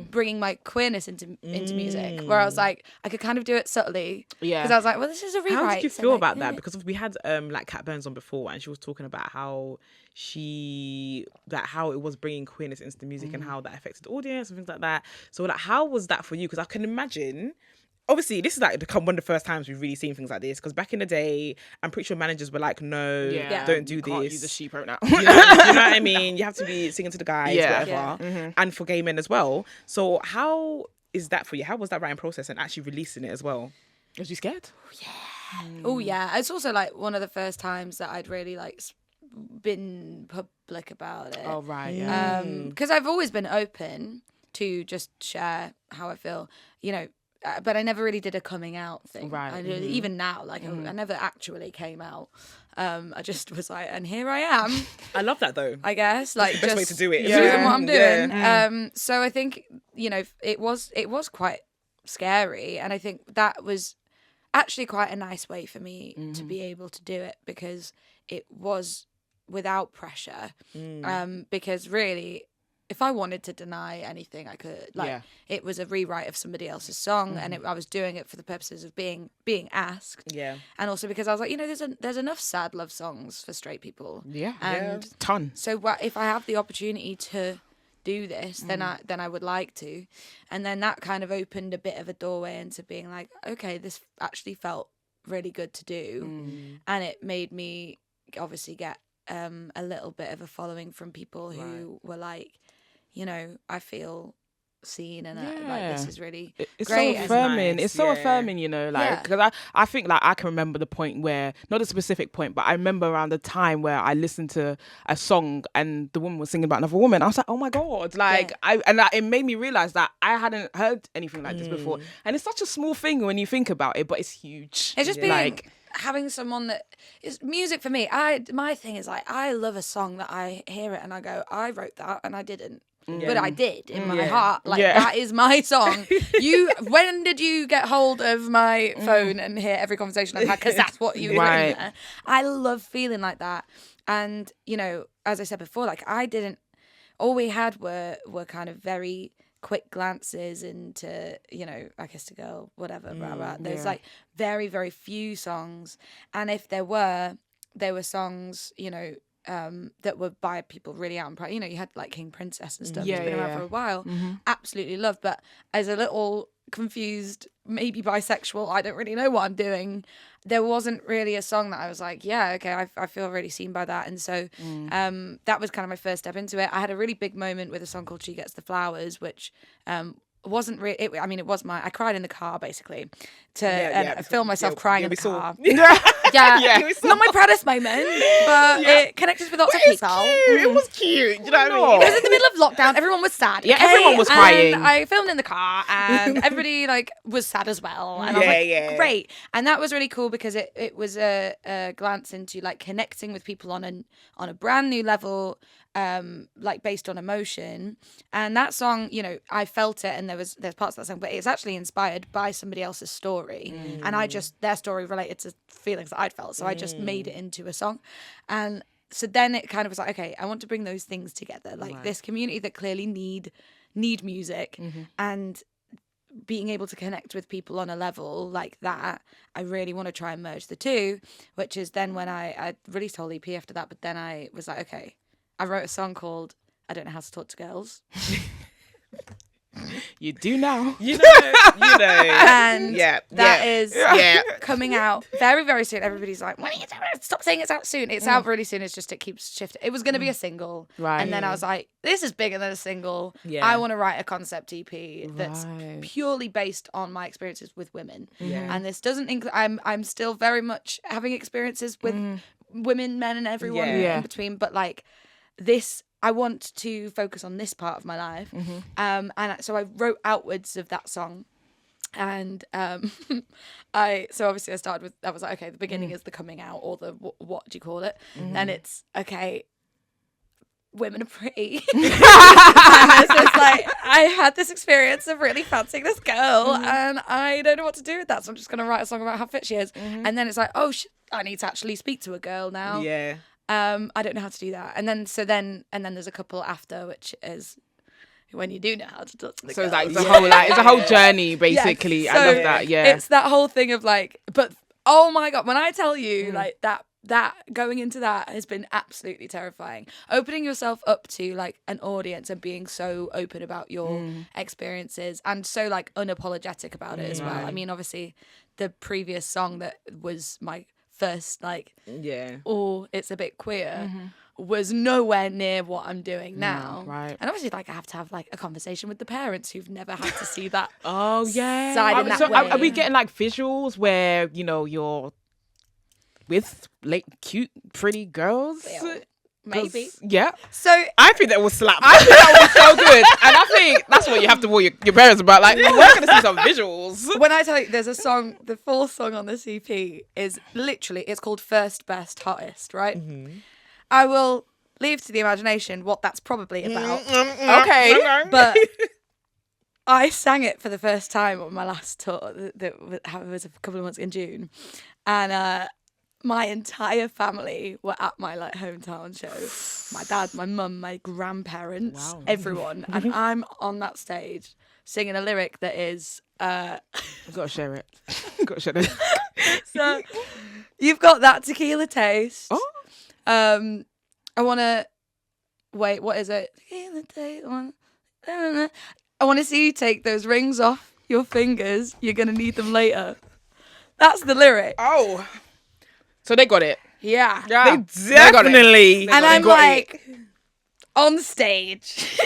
bringing my queerness into music, where I was like, I could kind of do it subtly, because I was like, well, this is a rewrite. How did you feel about that? Because we had like Kat Burns on before, and she was talking about how how it was bringing queerness into the music and how that affected the audience and things like that. So like, how was that for you? Because I can imagine, obviously this is like become one of the first times we've really seen things like this, because back in the day I'm pretty sure managers were like, no, don't do this. Can't use the she pronoun. You know what I mean? You have to be singing to the guys, whatever. And for gay men as well. So how is that for you? How was that writing process and actually releasing it as well? Was you scared? Oh yeah. It's also like one of the first times that I'd really like been public about it. Oh, right, yeah. Because I've always been open to just share how I feel, you know, but I never really did a coming out thing. Right. Even now, like I never actually came out. I just was like, and here I am. I love that though. I guess like That's the best way to do it. doing what I'm doing. Yeah. So I think, you know, it was quite scary, and I think that was actually quite a nice way for me to be able to do it, because it was without pressure. Because really, if I wanted to deny anything, I could. Like, it was a rewrite of somebody else's song, and I was doing it for the purposes of being asked. Yeah. And also because I was like, you know, there's enough sad love songs for straight people. Yeah. And Ton. so if I have the opportunity to do this, then I would like to. And then that kind of opened a bit of a doorway into being like, okay, this actually felt really good to do. And it made me obviously get a little bit of a following from people who were like, you know, I feel seen, and like, this is really it's great. so affirming. Nice. It's so affirming, you know, like, because I think like I can remember the point where, not a specific point, but I remember around the time where I listened to a song and the woman was singing about another woman. I was like, oh my God, like it made me realize that I hadn't heard anything like this before, and it's such a small thing when you think about it, but it's huge. It's just being like, having someone that is music for me. My thing is like, I love a song that I hear it and I go, I wrote that and I didn't. But I did in my heart. Like, that is my song. When did you get hold of my phone and hear every conversation I've had? Because that's what you were in there. I love feeling like that. And, you know, as I said before, like, all we had were kind of very quick glances into, you know, I Kissed a Girl, whatever, blah, blah. There's like very, very few songs. And if there were songs, you know, that were by people really out and proud. You know, you had like King Princess and stuff. It's been around for a while. Absolutely loved. But as a little confused, maybe bisexual, I don't really know what I'm doing, there wasn't really a song that I was like, yeah, okay, I feel really seen by that. And so that was kind of my first step into it. I had a really big moment with a song called She Gets the Flowers, which wasn't really, it was I cried in the car basically I filmed myself crying in the car. Not my proudest moment, but it connected with lots of people. It was cute. You know what I mean? It was in the middle of lockdown. Everyone was sad. Yeah, everyone was crying. And I filmed in the car, and everybody like was sad as well. And I was like, great. And that was really cool because it was a glance into like connecting with people on a brand new level. Like based on emotion, and that song, you know, I felt it, and there's parts of that song, but it's actually inspired by somebody else's story, and their story related to feelings that I'd felt, so I just made it into a song, and so then it kind of was like, okay, I want to bring those things together, like this community that clearly need music, and being able to connect with people on a level like that. I really want to try and merge the two, which is then when I released a whole EP after that, but then I was like, okay, I wrote a song called I Don't Know How to Talk to Girls. You do now. You know. And that is coming out very, very soon. Everybody's like, when are you doing it? Stop saying it's out soon. It's out really soon. It's just, it keeps shifting. It was going to be a single. Right. And then I was like, this is bigger than a single. Yeah. I want to write a concept EP that's purely based on my experiences with women. Yeah. And this doesn't include, I'm still very much having experiences with women, men, and everyone in between. But like, this, I want to focus on this part of my life. And so I wrote outwards of that song. And so obviously I started with, I was like, okay, the beginning is the coming out, or the, what do you call it? And it's, okay, women are pretty. And it's just like, I had this experience of really fancying this girl, and I don't know what to do with that, so I'm just going to write a song about how fit she is. And then it's like, oh, I need to actually speak to a girl now. Yeah. I don't know how to do that. And then there's a couple after, which is when you do know how to talk to the girl. So it's like it's a whole journey basically. Yes. I love that. Yeah. It's that whole thing of like, but oh my God, when I tell you like that going into that has been absolutely terrifying. Opening yourself up to like an audience and being so open about your experiences and so like unapologetic about it as well. I mean, obviously the previous song that was my first like it's a bit queer was nowhere near what I'm doing now. Right. And obviously like I have to have like a conversation with the parents who've never had to see that side in that so way. Are we getting like visuals where, you know, you're with cute, pretty girls. Yeah, maybe. Yeah. So I think that will slap. I think that would be so good. And I think that's what you have to warn your parents about. Like, we're going to see some visuals. when I tell you, there's a song, the fourth song on this EP is literally, it's called First, Best, Hottest, right? I will leave to the imagination what that's probably about. Okay. But I sang it for the first time on my last tour that was a couple of months in June. And my entire family were at my like hometown show. My dad, my mum, my grandparents, everyone. And I'm on that stage singing a lyric that is... I've got to share it. Got to share it. So you've got that tequila taste. Oh. I want to... Wait, what is it? Tequila taste. I want to see you take those rings off your fingers. You're going to need them later. That's the lyric. Oh. So they got it. Yeah. Yeah. They definitely. And I'm like, on stage,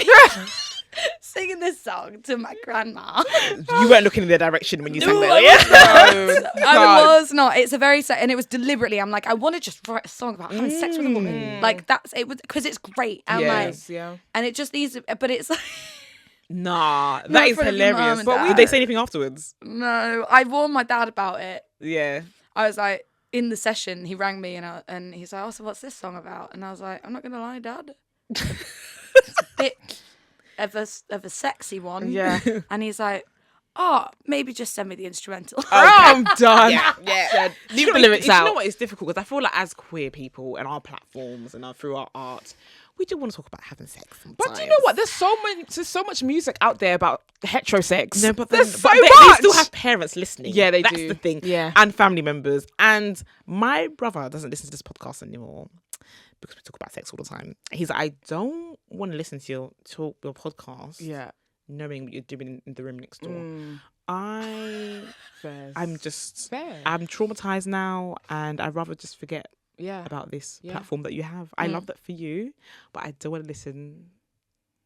singing this song to my grandma. You weren't looking in their direction when you sang that. I was not. It's a very and it was deliberately. I'm like, I want to just write a song about having sex with a woman. Like that's it was because it's great. And and it just needs. But it's like. Nah, Not that in is front of your mum hilarious. and But dad. did they say anything afterwards? No, I warned my dad about it. Yeah. I was like, in the session, he rang me and he's like, oh, so what's this song about? And I was like, I'm not going to lie, Dad. It's a bit of a sexy one. Yeah. And he's like, oh, maybe just send me the instrumental. I'm done. Yeah. Leave the lyrics out. You know what? It's difficult because I feel like as queer people and our platforms and through our art, we do want to talk about having sex sometimes. But do you know what? There's so much music out there about heterosex. No, but there's so they much. still have parents listening. Yeah, they That's do. the thing. Yeah. And family members. And my brother doesn't listen to this podcast anymore because we talk about sex all the time. He's like, I don't want to listen to your podcast. Yeah. Knowing what you're doing in the room next door. I'm just, Fair. I'm traumatized now, and I'd rather just forget about this Yeah. platform that you have. I love that for you, but I don't want to listen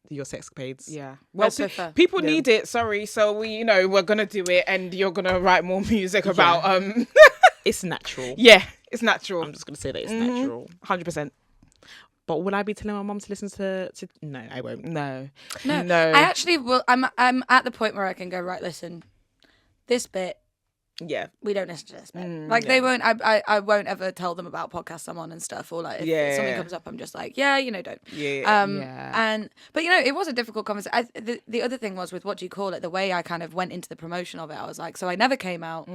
to your sexcapades. Yeah. Well, so fair. people need it. Sorry. So we're gonna do it, and you're gonna write more music about It's natural. Yeah, it's natural. I'm just gonna say that it's natural. 100%. But will I be telling my mum to listen to? No, I won't. No. I actually will. I'm at the point where I can go, right, listen, this bit, Yeah. we don't listen to this bit. Like they won't. I won't ever tell them about podcasts I'm on and stuff. Or like if something comes up, I'm just like, don't. Yeah. But it was a difficult conversation. The other thing was with what do you call it? The way I kind of went into the promotion of it, I was like, so I never came out.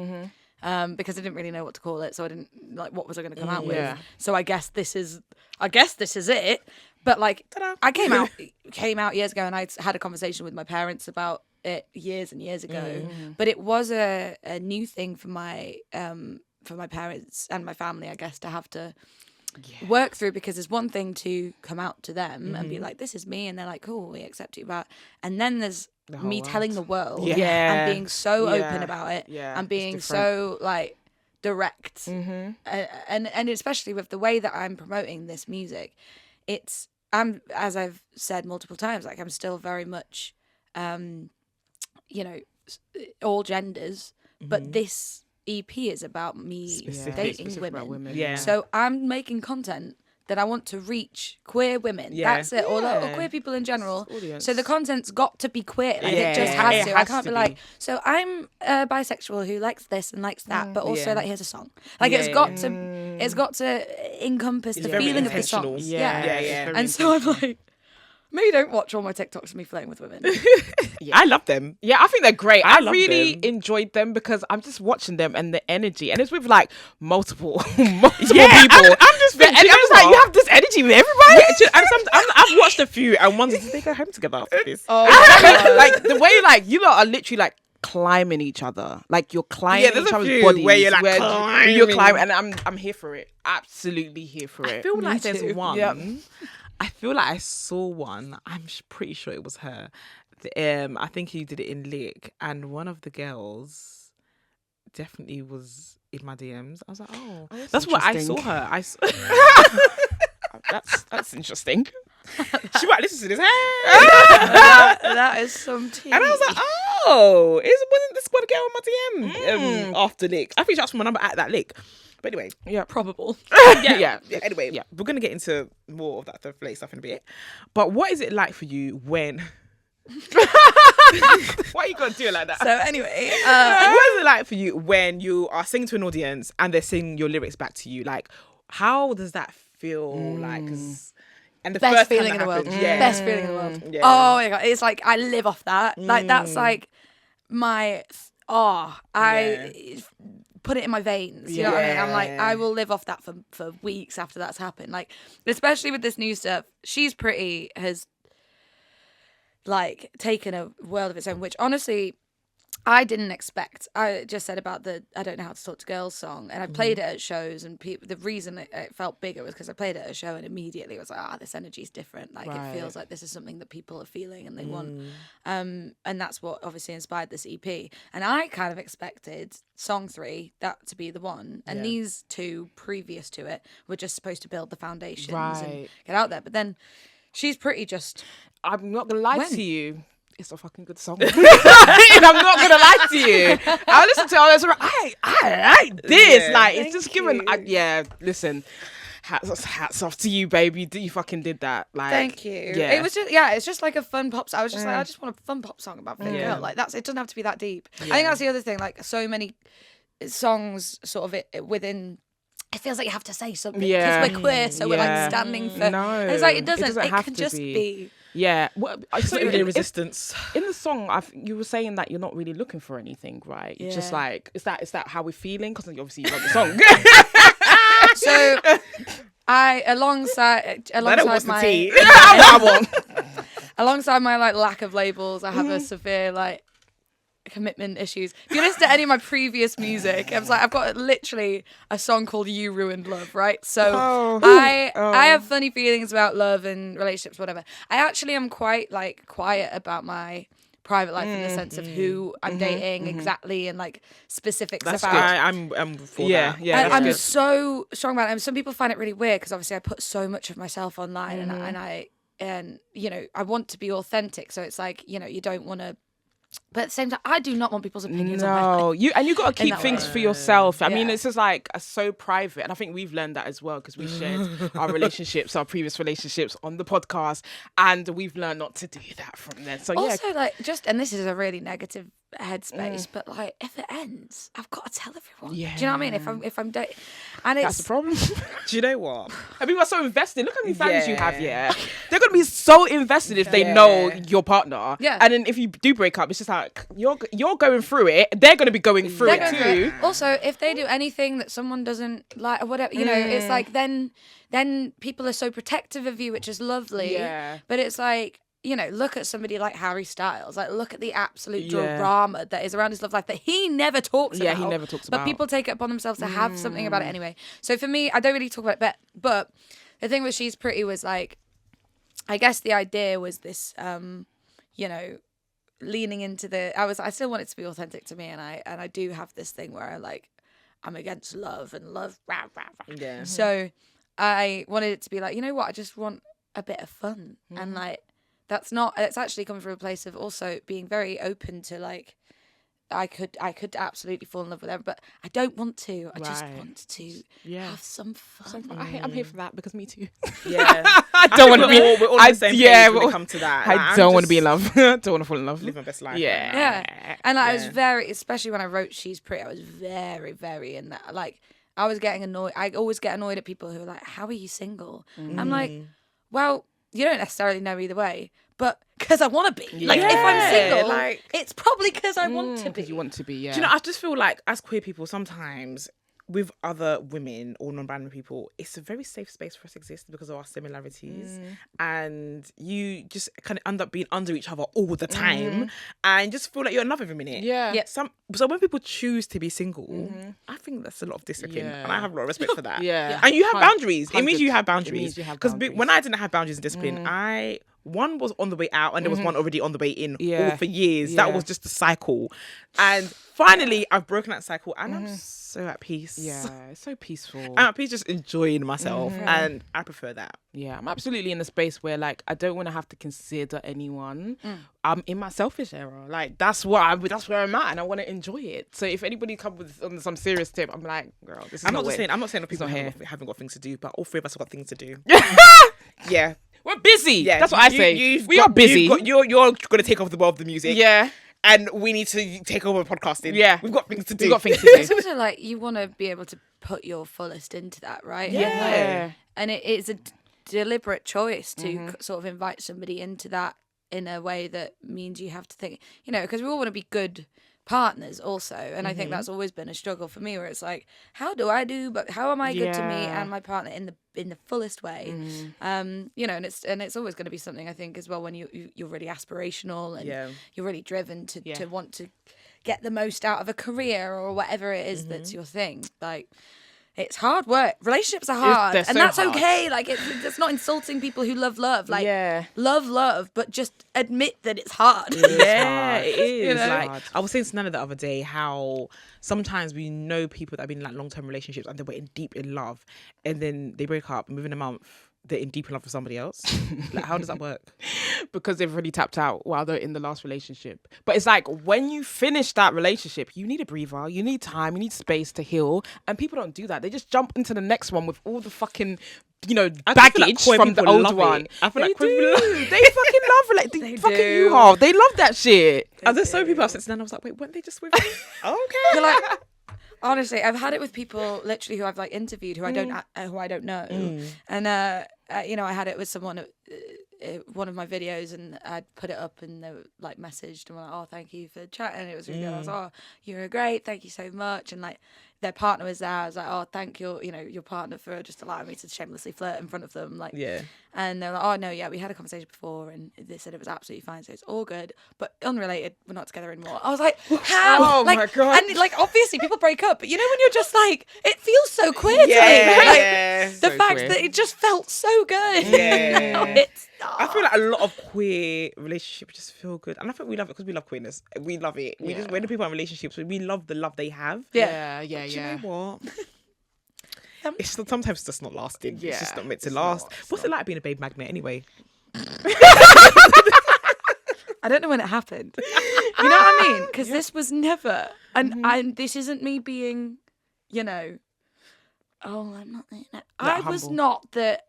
Because I didn't really know what to call it, so I didn't like what was I going to come out with. So I guess this is it. But like, I came out years ago, and I had a conversation with my parents about it years and years ago. But it was a new thing for my parents and my family, I guess, to have to work through, because there's one thing to come out to them and be like, this is me, and they're like, cool, we accept you, and then there's me telling the world and being so open about it and being so like direct and especially with the way that I'm promoting this music, I'm, as I've said multiple times, like I'm still very much all genders, but this EP is about me dating women. Yeah. So I'm making content that I want to reach queer women. Yeah. That's it. Or queer people in general. Audience. So the content's got to be queer. Like Yeah. it just has to. It I has can't to be be. like, so I'm a bisexual who likes this and likes that, but also Yeah. like here's a song. Like it's got to encompass the very feeling of the intentional. songs. Yeah. And so I'm like, maybe don't watch all my TikToks of me flirting with women. I love them. Yeah, I think they're great. I love really them. enjoyed them because I'm just watching them and the energy, and it's with like multiple people. I'm just thinking, I'm just like, you have this energy with everybody. I've watched a few, and ones did they go home together after this? Like the way like you lot are literally like climbing each other, like you're climbing there's each a other's few bodies where you're like you're climbing. and I'm here for it, absolutely here for it. I feel like there's too. one. Yep. I feel like I saw one. I'm pretty sure it was her. I think he did it in Lick, and one of the girls definitely was in my DMs. I was like, oh, that's what I saw interesting. her. That's interesting. She might listen to this. that is some tea. And I was like, oh, wasn't this one girl on my DM after Lick? I think she asked for my number at that Lick. But anyway, Yeah. Probable. Yeah. Anyway, we're gonna get into more of that third place stuff in a bit. But what is it like for you when? Why are you gonna do it like that? So anyway, What is it like for you when you are singing to an audience and they're singing your lyrics back to you? Like, how does that feel? Like, 'cause- and the best first feeling time in that the world. happened, yeah. Best feeling in the world. Yeah. Oh my god, it's like I live off that. Like that's like my I put it in my veins. You know what I mean? I'm like, I will live off that for weeks after that's happened. Like, especially with this new stuff. She's Pretty has like taken a world of its own, which honestly I didn't expect. I just said about the I Don't Know How to Talk to Girls song, and I played it at shows, and the reason it felt bigger was because I played it at a show and immediately it was like, this energy's different. Like it feels like this is something that people are feeling and they want. And that's what obviously inspired this EP. And I kind of expected song 3 that to be the one, and these 2 previous to it were just supposed to build the foundations and get out there. But then She's Pretty just. I'm not gonna lie to you. It's a fucking good song. I'm not gonna lie to you. I listened to it. I was like, I like this. Yeah. Like, it's just given. Listen. Hats off to you, baby. You fucking did that. Like, thank you. Yeah. It was just it's just like a fun pop song. I was just like, I just want a fun pop song about a fit girl. Like it doesn't have to be that deep. I think that's the other thing. Like so many songs, sort of within. It feels like you have to say something because we're queer, so we're like standing for. No, and it's like it doesn't. It have can to just be. Yeah, well, so in resistance. In the song, you were saying that you're not really looking for anything, right? It's just like, is that how we're feeling? Because obviously you wrote the song. So, alongside my alongside my like lack of labels, I have a severe like commitment issues. If you listen to any of my previous music, I was like, I've got literally a song called "You Ruined Love," right? So I have funny feelings about love and relationships, whatever. I actually am quite like quiet about my private life in the sense of who I'm dating exactly and like specifics about. I'm for that. Yeah. And I'm so strong about it. And some people find it really weird because obviously I put so much of myself online and you know, I want to be authentic. So it's like, you know, you don't want to. But at the same time, I do not want people's opinions on my life. You got to keep things for yourself. I mean, Yeah. it's just like so private, and I think we've learned that as well because we shared our relationships, our previous relationships on the podcast, and we've learned not to do that from there. So Also, like, and this is a really negative headspace, but like, if it ends, I've got to tell everyone. Yeah. Do you know what I mean? If I'm dating, and it's that's the problem. Do you know what? And people are so invested. Look how many fans you have. Yeah, they're gonna be so invested if they know your partner. Yeah. And then if you do break up, it's just like you're going through it. They're gonna be going through it too. Also, if they do anything that someone doesn't like or whatever, you know, it's like then people are so protective of you, which is lovely. Yeah. But it's like, you know, look at somebody like Harry Styles. Like, look at the absolute drama that is around his love life that he never talks about. Yeah, he never talks about. But people take it upon themselves to have something about it anyway. So for me, I don't really talk about it. But the thing with She's Pretty was like, I guess the idea was this, you know, leaning into I still want it to be authentic to me, and I do have this thing where I'm against love and love. Rah, rah, rah. Yeah. So I wanted it to be like, you know what? I just want a bit of fun and like. It's actually coming from a place of also being very open to like, I could absolutely fall in love with her, but I don't want to. I just want to have some fun. I'm here for that because me too. Yeah. I don't want to be. We're all on the same page when it comes to that. I don't want to be in love. Don't want to fall in love. Live my best life. Yeah. And I was very, especially when I wrote She's Pretty, I was very, very in that. Like, I was getting annoyed. I always get annoyed at people who are like, how are you single? I'm like, well, you don't necessarily know either way, but because I want to be. Like, if I'm single, like, it's probably because I want to be. Because you want to be, yeah. Do you know, I just feel like as queer people, sometimes with other women or non-binary people, it's a very safe space for us to exist because of our similarities. And you just kind of end up being under each other all the time and just feel like you're in love every minute. Yeah. So when people choose to be single, I think that's a lot of discipline. And I have a lot of respect for that. Yeah. And you have boundaries. It means you have boundaries. It means you have Because boundaries. when I didn't have boundaries and discipline, I one was on the way out and there was one already on the way in. Yeah. All for years. Yeah. That was just the cycle. And finally, I've broken that cycle and I'm so at peace. Yeah, it's so peaceful. I'm at peace just enjoying myself. And I prefer that. Yeah, I'm absolutely in a space where like I don't want to have to consider anyone. I'm in my selfish era. Like that's where I'm at, and I want to enjoy it. So if anybody comes with on some serious tip, I'm like, girl, this is I'm not not saying that people not here. haven't got things to do, but all three of us have got things to do. Yeah. We're busy. Yeah. That's what I say. We are busy. You're going to take over the world of the music. Yeah. And we need to take over podcasting. Yeah. We've got things to do. We've got things to do. It's also like you want to be able to put your fullest into that, right? Yeah. And it is a deliberate choice to sort of invite somebody into that in a way that means you have to think, because we all want to be good partners also. And I think that's always been a struggle for me, where it's like, how am I good to me and my partner in the fullest way? And it's always going to be something, I think, as well, when you're really aspirational and you're really driven to want to get the most out of a career or whatever it is that's your thing. Like, it's hard work. Relationships are hard, they're and so that's hard. okay. Like, it's not insulting people who love. Like, love, but just admit that it's hard. Yeah, it is. Like, Like, I was saying to Nana the other day how sometimes we know people that have been in like long-term relationships and they were deep in love, and then they break up, and within a month they're in deep in love with somebody else. Like, how does that work? Because they've already tapped out while they're in the last relationship. But it's like when you finish that relationship, you need a breather, you need time, you need space to heal. And people don't do that. They just jump into the next one with all the fucking, baggage from the old one. I feel They like do. They fucking love it. They fucking do. U-Haul. They love that shit. And there's so many people I've said to Nana, I was like, wait, weren't they just with me? Okay. You're like, honestly, I've had it with people literally who I've like interviewed who I don't know, and I had it with someone at one of my videos, and I'd put it up, and they were like messaged and were like, "Oh, thank you for chatting." And it was really good. I was like, "Oh, you were great. Thank you so much." And like their partner was there. I was like, "Oh, thank your partner for just allowing me to shamelessly flirt in front of them." Like, Yeah. And they're like, "Oh no, yeah, we had a conversation before, and they said it was absolutely fine, so it's all good, but unrelated. We're not together anymore." I was like, "How?" Oh, like, my God. And like, obviously, people break up, but when you're just like, it feels so queer to me. Yeah, Like, yeah. the So fact queer. that it just felt so good. Yeah. It's. I feel like a lot of queer relationships just feel good, and I think we love it because we love queerness. We love it. We just when the people in relationships, we love the love they have. Yeah. Do you know what? It's sometimes it's just not lasting. Yeah, It's just not meant to it's last. not, it's What's it like being a babe magnet anyway? I don't know when it happened. You know what I mean? Because this was never, and this isn't me being, oh, I'm not. I was humble. not the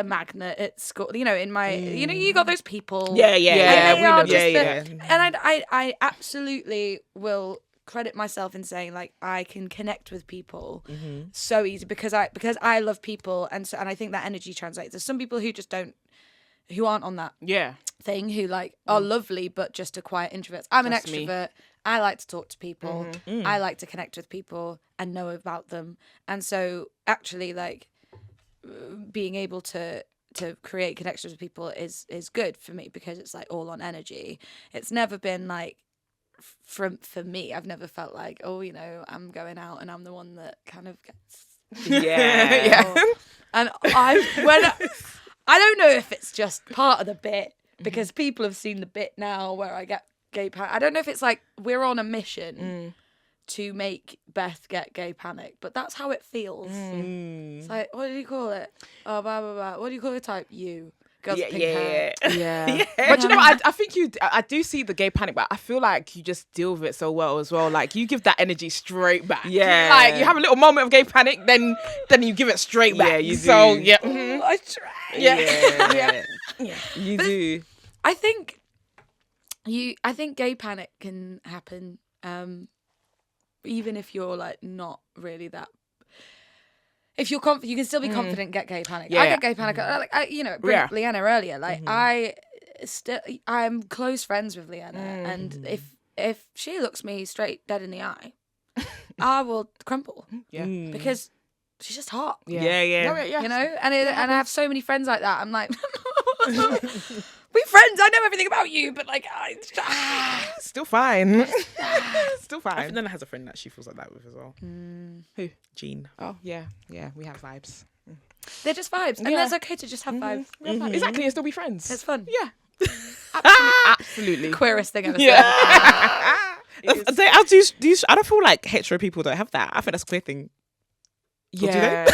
magnet at school. In my, you got those people. Yeah. And we they know are this. just Yeah. and I absolutely will credit myself in saying like I can connect with people so easy because I love people, and I think that energy translates. There's some people who just don't, who aren't on that Yeah. thing, who like are lovely but just are quiet introverts. I'm an That's me. extrovert. I like to talk to people. I like to connect with people and know about them. And so actually like being able to create connections with people is good for me because it's like all on energy. It's never been like for me, I've never felt like, oh, I'm going out and I'm the one that kind of gets Yeah. and I don't know if it's just part of the bit because people have seen the bit now where I get gay panic. I don't know if it's like we're on a mission to make Beth get gay panic, but that's how it feels. It's like, what do you call it? Oh, blah, blah, blah. What do you call the type? You. Girls with pink hair. Yeah. But I think I do see the gay panic, but I feel like you just deal with it so well as well. Like you give that energy straight back. Yeah. Like you have a little moment of gay panic, then you give it straight back. Yeah, you do. So yeah. I try. Yeah. You do. I think gay panic can happen even if you're like not really that. If you're confident, you can still be confident and get gay panic. Yeah. I get gay panic. Like Leanna earlier. Like I'm close friends with Leanna, and if she looks me straight dead in the eye, I will crumple. Yeah. Because she's just hot. Yeah. No, yeah. And I have so many friends like that. I'm like, we friends. I know everything about you, but like, Still fine. Still I fine. think Nana has a friend that she feels like that with as well. Who? Jean. Oh yeah. We have vibes. they're just vibes, and Yeah. it's okay to just have vibes. Exactly, and still be friends. It's fun. Yeah. Absolutely. Queerest thing ever. Yeah. I don't feel like hetero people don't have that. I think that's a queer thing. Yeah,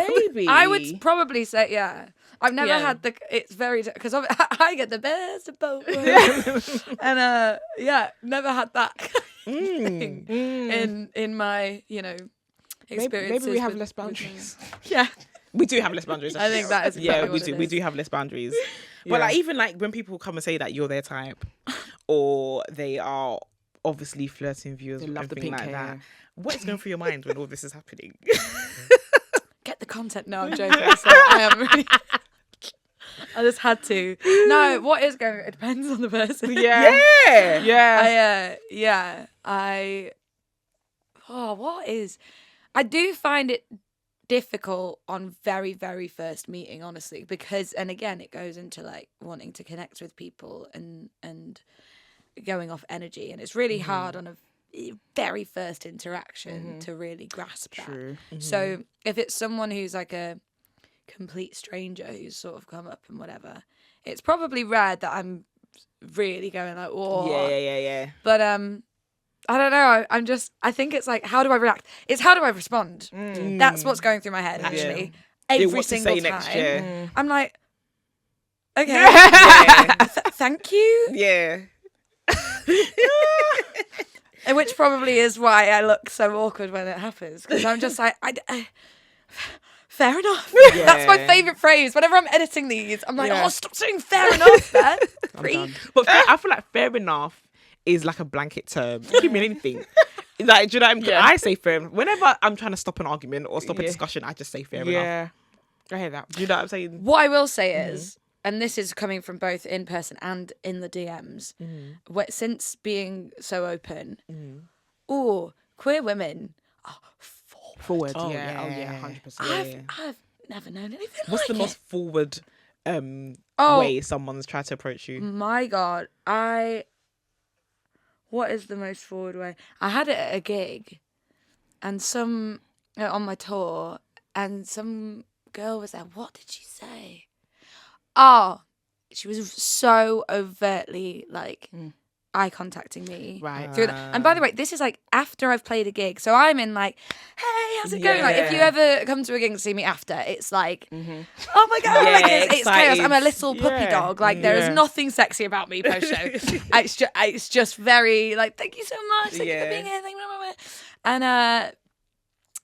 maybe. I would probably say, yeah. I've never Yeah. had it's very, because I get the best of both worlds. And never had that thing in my, experiences. Maybe we have with- less with boundaries. Yeah. We do have less boundaries. I think that is exactly what it We is. do have less boundaries. Yeah. But like even like when people come and say that you're their type, or they are obviously flirting with you, They or love the anything pink like hair. that, what is going through your mind when all this is happening? Get the content. No, I'm joking. So I am really... I just had to. No, what is going? It depends on the person. Yeah. Yeah. I do find it difficult on very, very first meeting, honestly, because, and again, it goes into like wanting to connect with people and going off energy, and it's really hard on a very first interaction to really grasp True. that. So if it's someone who's like a complete stranger who's sort of come up and whatever, it's probably rare that I'm really going like, whoa. Yeah. But I don't know. I think it's like, how do I react? It's how do I respond? That's what's going through my head, actually. Every what to single say time. next, yeah. I'm like, okay. Yeah. Thank you. Yeah. Which probably is why I look so awkward when it happens. Because I'm just like, fair enough. Yeah. That's my favourite phrase. Whenever I'm editing these, I'm like, Yeah. oh, stop saying fair enough, man. done. But I feel like fair enough is like a blanket term. It can mean anything. Like, do you know what I mean? Yeah. I say fair. Whenever I'm trying to stop an argument or stop a Yeah. discussion, I just say fair enough. Yeah. I hear that. Do you know what I'm saying? What I will say is, and this is coming from both in person and in the DMs, since being so open, queer women are Forward. Oh, yeah. Oh yeah. yeah. 100%. I've never known anything What's like the it. most forward Oh. way someone's tried to approach you? My God, what is the most forward way? I had it at a gig, and on my tour, and some girl was there. What did she say? Oh, she was so overtly like eye contacting me. Right. Through that. And by the way, this is like after I've played a gig, so I'm in like, hey, how's it going? Like, if you Yeah. ever come to a gig and see me after, it's like, oh my God, Yeah, like it's chaos. I'm a excited. little puppy dog. Like, there is Yeah. nothing sexy about me post show. It's just very like, thank you so much, thank you for being here, thank you, blah, blah, blah. And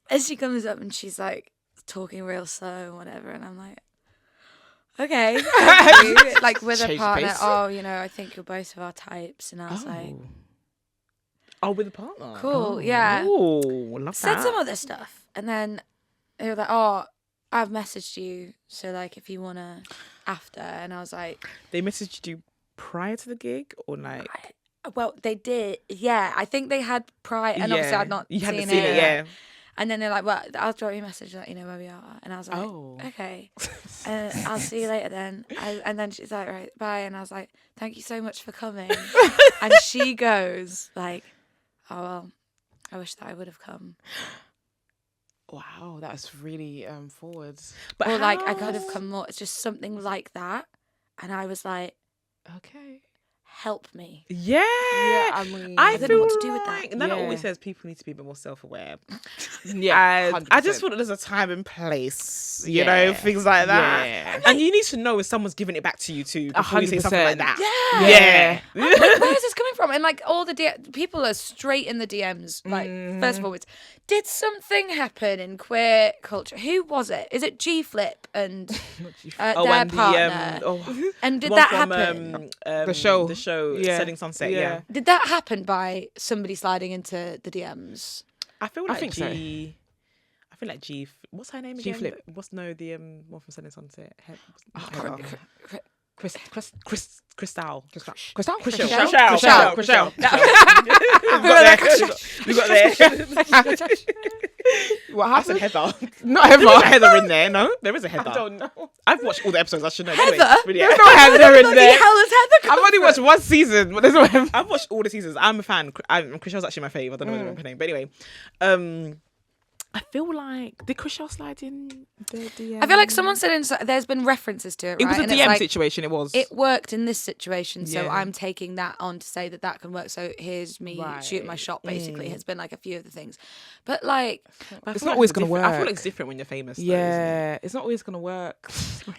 as she comes up and she's like talking real slow and whatever, and I'm like, okay, thank you. Like with a Change partner, pace. I think you're both of our types, and I was like, Oh, with a partner. cool, yeah. Oh, love Said that. some other stuff, and then they were like, oh, I've messaged you, so like if you wanna after, and I was like, They messaged you prior to the gig or like? well, they did, yeah. I think they had prior, and obviously I'd not You hadn't seen seen it, yeah. And then they're like, well, I'll drop you a message, let you know where we are. And I was like, Oh. okay. I'll see you later then. And then she's like, right, bye. And I was like, thank you so much for coming. And she goes like, oh, well, I wish that I would have come. Wow, that's really forward. But Or like, I how- could have come more. It's just something like that. And I was like, Okay. help me. Yeah. I mean, I don't know feel what to do with that. like Nana Yeah. always says people need to be a bit more self-aware. yeah. And I just 100%. feel that there's a time and place, you Yeah. know, things like that. Yeah. And you need to know if someone's giving it back to you too before you say something like 100%. that. Yeah. Yeah. Like, where is this coming from? And like all the people are straight in the DMs. Like, first of all, did something happen in queer culture? Who was it? Is it G Flip and their and partner? And did one that from, happen? The show. Yeah. Setting Sunset, yeah. Did that happen by somebody sliding into the DMs? I feel I like think so. I feel like what's her name G again? Flip. What's the one from Setting Sunset? Crystal. Crystal. Crystal. Crystal. We got there. What I said happened? Heather. Not There's a Heather. Heather in there. No, there is a Heather. I don't know. I've watched all the episodes. I should know. Heather? Anyway, really, There's no Heather in Bloody there. hell is Heather come I've only from? watched one season, but there's no Heather. I've watched all the seasons. I'm a fan. Christelle's actually my fave. I don't know her name, but anyway, I feel like did Chriselle slide in the DM? I feel like someone said there's been references to it, right? It was a And DM it's like, situation. It was. it worked in this situation, so Yeah. I'm taking that on to say that can work. So here's me shooting my shot. Basically, has been like a few of the things, but like But I It's feel not like always gonna different. I feel work. like it's different when you're famous. Though, isn't it? Yeah, it's not always gonna work.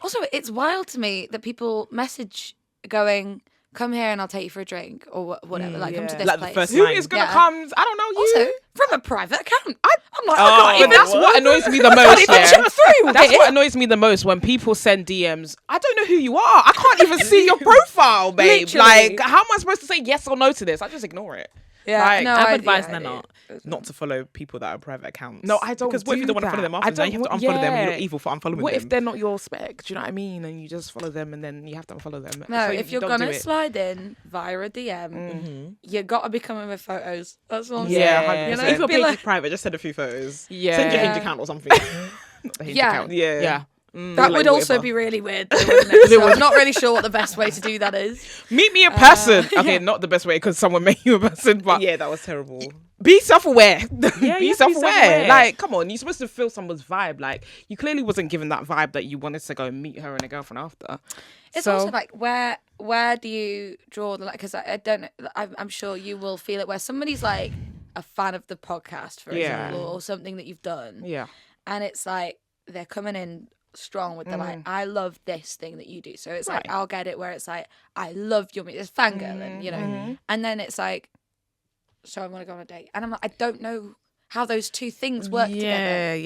also it's wild to me that people message going, "Come here and I'll take you for a drink," or whatever. Like, come to yeah. this Like the place. first Who line. is gonna Yeah. come? I don't know you. Also, from a private account. I'm like, Oh, I can't even. That's what annoys me the most. Can't even Yeah. check through. That's here. what annoys me the most when people send DMs. I don't know who you are. I can't even see your profile, babe. Literally. Like, how am I supposed to say yes or no to this? I just ignore it. Yeah, Like, no, I've advised yeah, Nana not to follow people that are private accounts. No, I don't Because what if you do don't want to follow them that. after? Now you have to unfollow them and you look evil for unfollowing What them. if they're not your spec? Do you know what I mean? And you just follow them and then you have to unfollow them. No, So if you're don't gonna do it. slide in via a DM, you gotta be coming with photos. That's all I'm Yeah, saying. 100%. You know, if your be page like, is private, just send a few photos. Yeah. Send your Yeah. Hinge account or something. Not the Hinge Yeah. account. Yeah. Yeah. that like would also whatever. be really weird, though, wouldn't it? So I'm not really sure what the best way to do that is. Meet me in person. Okay, not the best way because someone made you a person, but Yeah, that was terrible. be self-aware. you be have to be self-aware. self-aware. Like, come on, you're supposed to feel someone's vibe. Like, you clearly wasn't given that vibe that you wanted to go and meet her and a girlfriend after. It's So- also like where do you draw the line? Because I don't know. I'm sure you will feel it where somebody's like a fan of the podcast, for Yeah. example, or something that you've done, Yeah. and it's like they're coming in strong with the like, I love this thing that you do. So it's like Right. I'll get it where it's like I love your music, it's fangirling, you know, and then it's like, so I want to go on a date, and I'm like, I don't know how those two things work together.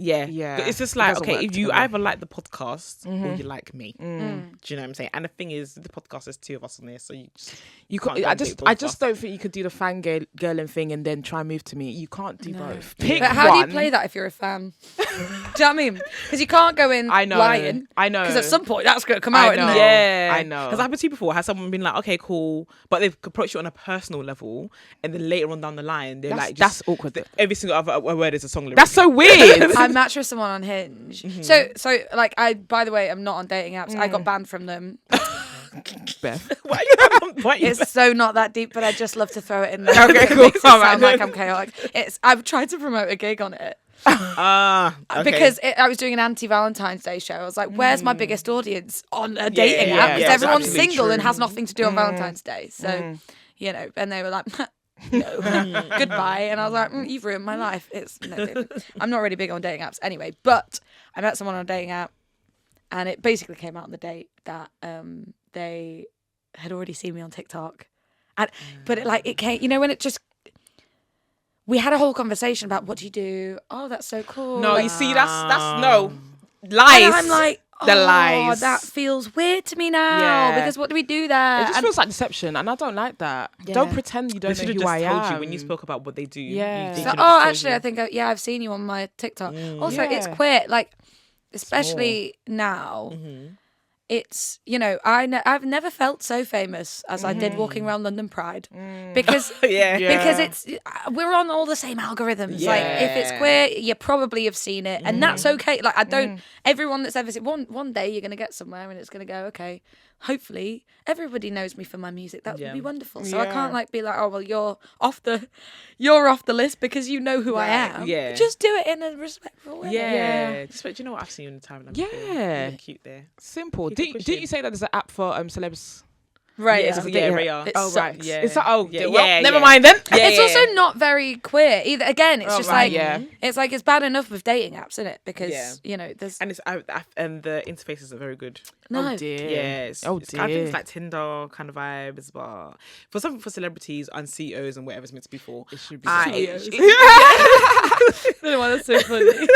Yeah. It's just It like, doesn't okay, work if you together. either like the podcast or you like me. Do you know what I'm saying? And the thing is, the podcast, there's two of us on there, so you Can't, go I and just date both I of just us. don't think you could do the fangirling thing and then try and move to me. You can't do both. But Pick how do one. you play that if you're a fan? Do you know what I mean? Because you can't go in I know. lying. I know. Because at some point that's going to come I out, know. isn't it? Yeah, I know. Has happened to you before? Has someone been like, okay, cool, but they've approached you on a personal level, and then later on down the line, they're like, that's just, awkward. every single other word is a song lyric. That's so weird. I matched with someone on Hinge. So like by the way, I'm not on dating apps. I got banned from them. Beth. Why are you? Why are you? It's so not that deep, but I just love to throw it in there. Okay, It cool. makes it All right. sound like I'm chaotic. I've tried to promote a gig on it. Okay. Because I was doing an anti-Valentine's Day show. I was like, where's my biggest audience on a dating yeah, app? Because yeah, it's everyone's absolutely single and true. has nothing to do on Valentine's Day. So, you know, and they were like, no, goodbye. And I was like, you've ruined my life. I'm not really big on dating apps anyway, but I met someone on a dating app and it basically came out on the date that they had already seen me on TikTok. But it came, you know, when it just, we had a whole conversation about what do you do? Oh, that's so cool. No, Like, you see, that's no lies. and I'm like, the lies. that feels weird to me now Yeah. because what do we do there? It just And- feels like deception, and I don't like that. Yeah. Don't pretend you They don't should know have who just I told am. you when you spoke about what they do. Yeah. They So, should have just told actually, you. I think I've seen you on my TikTok. Also, it's Yeah. queer, like especially now. It's, you know, I've never felt so famous as I did walking around London Pride because Yeah. because it's we're on all the same algorithms. Like if it's Yeah. queer, you probably have seen it, and that's okay. Like I don't. Everyone that's ever seen one day you're gonna get somewhere and it's gonna go okay. Hopefully everybody knows me for my music. That would be wonderful. So I can't like be like, oh well, you're off the list because you know who I am. yeah. Just do it in a respectful way. Yeah. Just, but you know what? I've seen you in the timeline. before. Yeah. You look cute there. Simple. Keep it Didn't pushing. you say that there's an app for celebs? Right. Yeah, Yeah. Raya. It Oh right. sucks. Yeah. It's well, Yeah, never yeah. mind then. Yeah, It's also not very queer either. Again, it's Oh, just right, like yeah. it's like it's bad enough with dating apps, isn't it? Because Yeah. you know there's And it's and the interfaces are very good. no. Oh dear. Yes. Oh I think dear. it's like Tinder kind of vibes, but for something for celebrities and CEOs and whatever it's meant to be for. It should be. CEOs. That's so funny.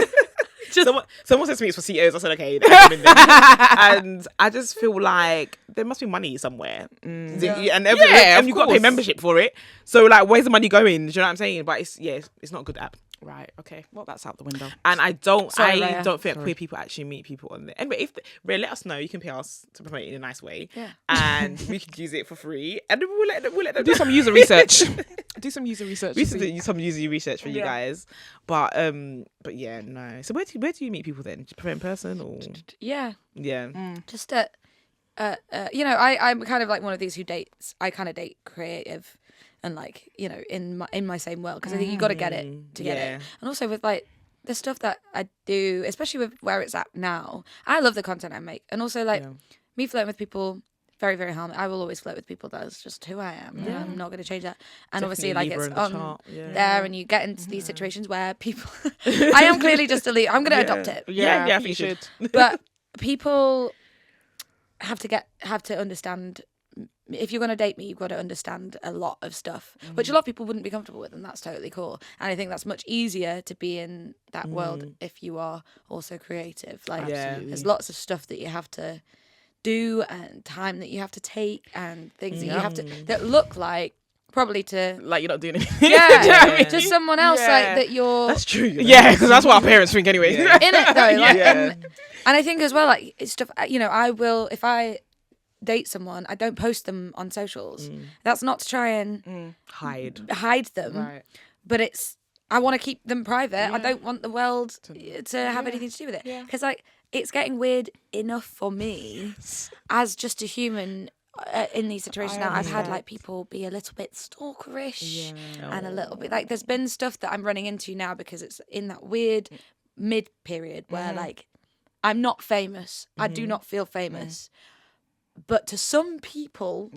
Someone said to me it's for CEOs. I said okay, I'm in there. And I just feel like there must be money somewhere, and of you've got to pay course. membership for it. So like, where's the money going? Do you know what I'm saying? But it's not a good app. Right. Okay. Well, that's out the window. And I don't Raya. think queer people actually meet people on there. Anyway, Ray, let us know. You can pay us to promote it in a nice way, Yeah. and we could use it for free, and then we'll let them Do some user research. Do some user research. We to should see. do some user research for you guys, but yeah, no. So where do you meet people then? Do you prefer in person or Yeah. yeah? Just you know, I'm kind of like one of these who dates. I kind of date creative and like, you know, in my same world, because I think you got to get it to get it. And also with like the stuff that I do, especially with where it's at now, I love the content I make, and also like me flirting with people. Very, very harmless. I will always flirt with people. That's just who I am. Yeah. I'm not going to change that. And Definitely obviously, like, it's on there, and you get into these situations where people. I am clearly just a lead. I'm going to adopt it. Yeah, I think you should. But people have to understand. If you're going to date me, you've got to understand a lot of stuff, which a lot of people wouldn't be comfortable with, and that's totally cool. And I think that's much easier to be in that world if you are also creative. Like, there's lots of stuff that you have to do and time that you have to take and things that you have to that look like probably to like you're not doing anything. To someone else like that you're. That's true. Yeah, because that's what our parents think anyway. In it though, like, and I think as well, like it's stuff. You know, I will if I date someone, I don't post them on socials. That's not to try and hide them, right? But it's I want to keep them private. I don't want the world to have anything to do with it because like. It's getting weird enough for me as just a human in these situations now. I've had like people be a little bit stalkerish and a little bit like there's been stuff that I'm running into now because it's in that weird mid period where like I'm not famous. I do not feel famous. But to some people,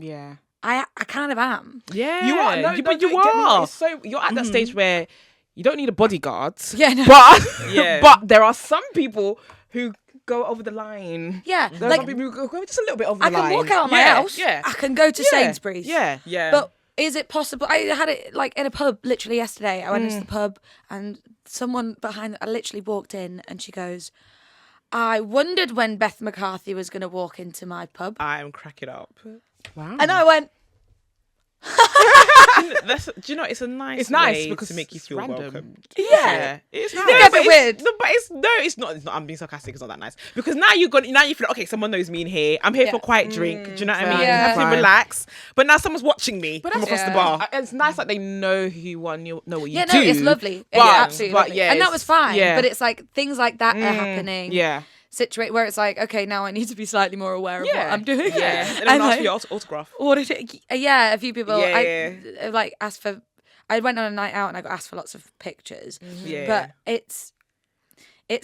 I kind of am. Yeah. You are. No, but you are. So you're at that stage where you don't need a bodyguard. Yeah, no. But there are some people who go over the line. Yeah. There are some people who go just a little bit over the line. I can walk out of my house. Yeah. I can go to Sainsbury's. Yeah. But is it possible? I had it like in a pub literally yesterday. I went into the pub and someone behind, I literally walked in and she goes, I wondered when Beth McCarthy was going to walk into my pub. I'm cracking up. Wow. And I went, do you know it's a nice way because to make you feel welcome. It's a bit weird. It's not I'm being sarcastic. It's not that nice because now you feel okay, someone knows me in here. I'm here for a quiet drink. Do you know what I mean? I have to relax. But now someone's watching me from across the bar. It's nice that they know who you are and you know what you do. No, it's lovely. It's absolutely lovely. And that was fine. But it's like things like that are happening. Situate where it's like, okay, now I need to be slightly more aware of what I'm doing. And then ask for your autograph. A few people. I like asked for. I went on a night out and I got asked for lots of pictures. But it's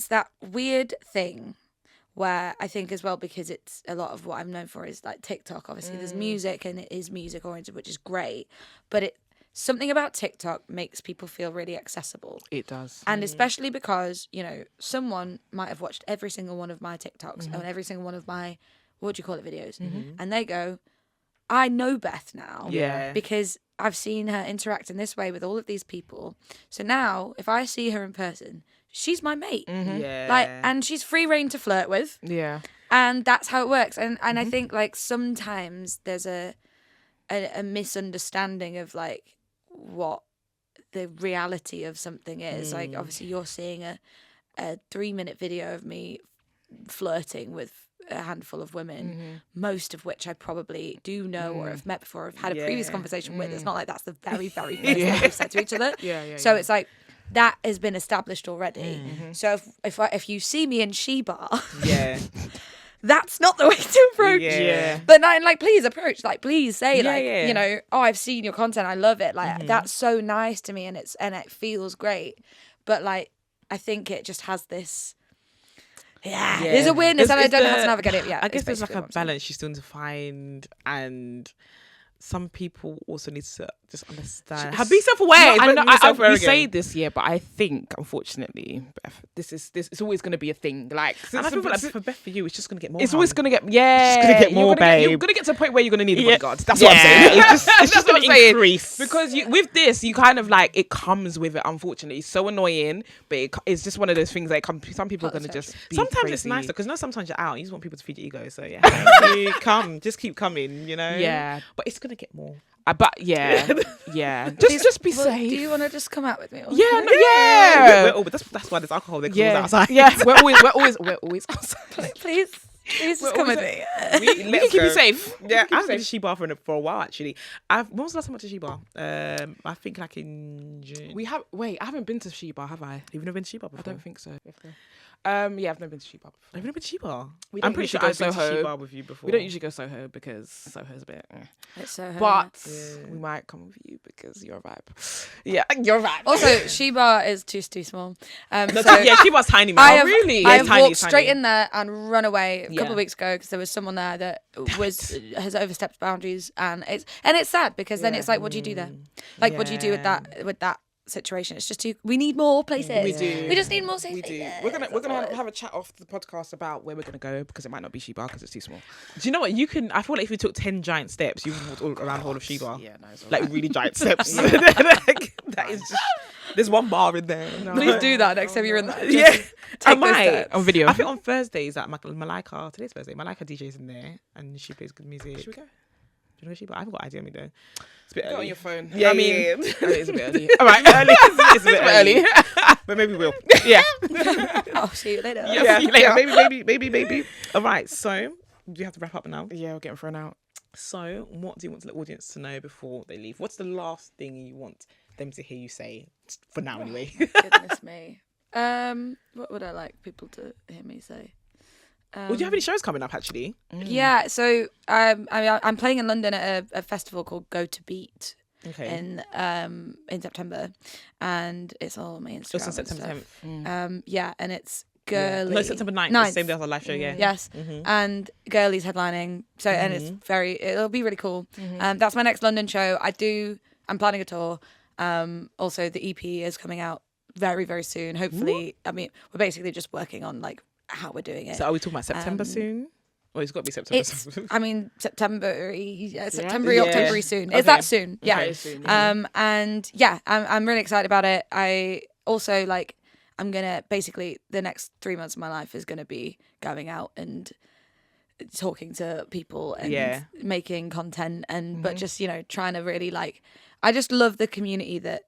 that weird thing where I think as well because it's a lot of what I'm known for is like TikTok. Obviously, there's music and it is music oriented, which is great. But something about TikTok makes people feel really accessible. It does. And especially because, you know, someone might have watched every single one of my TikToks and every single one of my, what do you call it, videos. And they go, I know Beth now. Because I've seen her interact in this way with all of these people. So now, if I see her in person, she's my mate. Like, and she's free reign to flirt with. And that's how it works. And I think, like, sometimes there's a misunderstanding of, like, what the reality of something is. Like obviously you're seeing a 3-minute video of me flirting with a handful of women, most of which I probably do know or have met before, or have had a previous conversation with. It's not like that's the very, very first thing we've said to each other. So it's like that has been established already. So if you see me in She-Bar, that's not the way to approach. But like, please approach. Like, please say, you know, oh, I've seen your content. I love it. Like, that's so nice to me, and it feels great. But like, I think it just has this. There's a weirdness, and I don't know how to navigate it yet. I guess there's like a balance you still need to find, and some people also need to just understand. Be self-aware. We say this, but I think, unfortunately, Beth, this it's always going to be a thing. Like, and I feel like for Beth, for you, it's just going to get more. It's always going to get, it's just going to get more, babe. You're going to get to a point where you're going to need a bodyguard. That's what I'm saying. It's just going to increase. Because with this, you kind of like, it comes with it, unfortunately. It's so annoying, but it's just one of those things that some people are going to just be sometimes crazy. It's nice, because sometimes you're out, you just want people to feed your ego. So just keep coming, you know? Yeah. But it's going to get more. But just be safe. Do you want to just come out with me? That's why there's alcohol. They call outside. We're always outside. Please just come with me. We can keep you safe. Yeah, I've been to She-Bar for a while actually. When was the last time I went to She-Bar? I think like in June. I haven't been to She-Bar, have I? You've never been to She-Bar before? I don't think so. Yeah, I've never been to She Bar before. I've never been to She Bar. We I'm don't pretty usually sure go I've been to Soho. She Bar with you before. We don't usually go Soho because Soho's a bit. It's so But Yeah. we might come with you because you're a vibe. Yeah, you're a vibe. Also, She Bar is too small. No, So yeah, She Bar's tiny, man. I have, really? I Yeah, have tiny, walked tiny. straight in there and run away a couple Yeah. of weeks ago because there was someone there that has overstepped boundaries, and it's sad because then Yeah. it's like, what do you do there? Like, what do you do with that situation? It's just we need more places. We do. We just need more safe We do. places. We're gonna That's all it is. have a chat off the podcast about where we're gonna go because it might not be She Bar because it's too small. Do you know what? I feel like if we took 10 giant steps, you would walk all around the whole of She Bar. Yeah, no, it's Like alright. really giant steps. Like, that is just. There's one bar in there. No. Please do that next time you're in there. Yeah, I those might. steps. On video. I think on Thursdays at Malika. Today's Thursday. Malika DJ's in there and she plays good music. Should we go? Do you know She Bar? I haven't got idea me though. It's a bit Go early. on your phone. Yeah, I mean, yeah. it's a bit early. All right, early. It's a bit early. But maybe we'll. Yeah. I'll see you later. Yeah. see you later. Maybe. All right, so we have to wrap up now. Yeah, we're getting thrown out. So, what do you want the audience to know before they leave? What's the last thing you want them to hear you say? For now, anyway. Goodness me. What would I like people to hear me say? Well, do you have any shows coming up, actually? Yeah, so I'm playing in London at a festival called Go to Beat Okay. in September, and it's all on my Instagram. It's on September and 10th. stuff. Yeah, and it's girly. No, September 9th. 9th. The same day as our live show, yeah. Yes, and Girly's headlining, so and it's it'll be really cool. That's my next London show. I'm planning a tour. Also, the EP is coming out very, very soon. Hopefully, I mean, we're basically just working on like how we're doing it. So, are we talking about September soon? Well, it's got to be September. It's, I mean, September, Yeah. October soon. Okay. Is that soon? Yeah. Okay, soon, yeah. And yeah, I'm really excited about it. I also like, I'm gonna basically the next 3 months of my life is gonna be going out and talking to people and making content and but just trying to really like, I just love the community that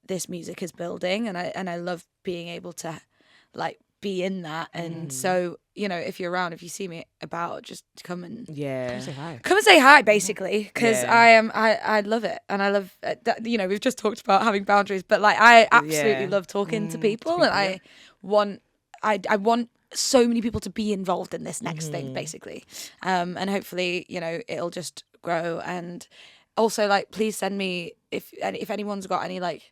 this music is building, and I love being able to like be in that. And so if you're around, if you see me about, just come and Say hi. come and say hi, basically, because Yeah. I love it, and I love that, we've just talked about having boundaries, but like I absolutely love talking to people, and I want so many people to be involved in this next thing, basically, and hopefully it'll just grow. And also, like, please send me if anyone's got any like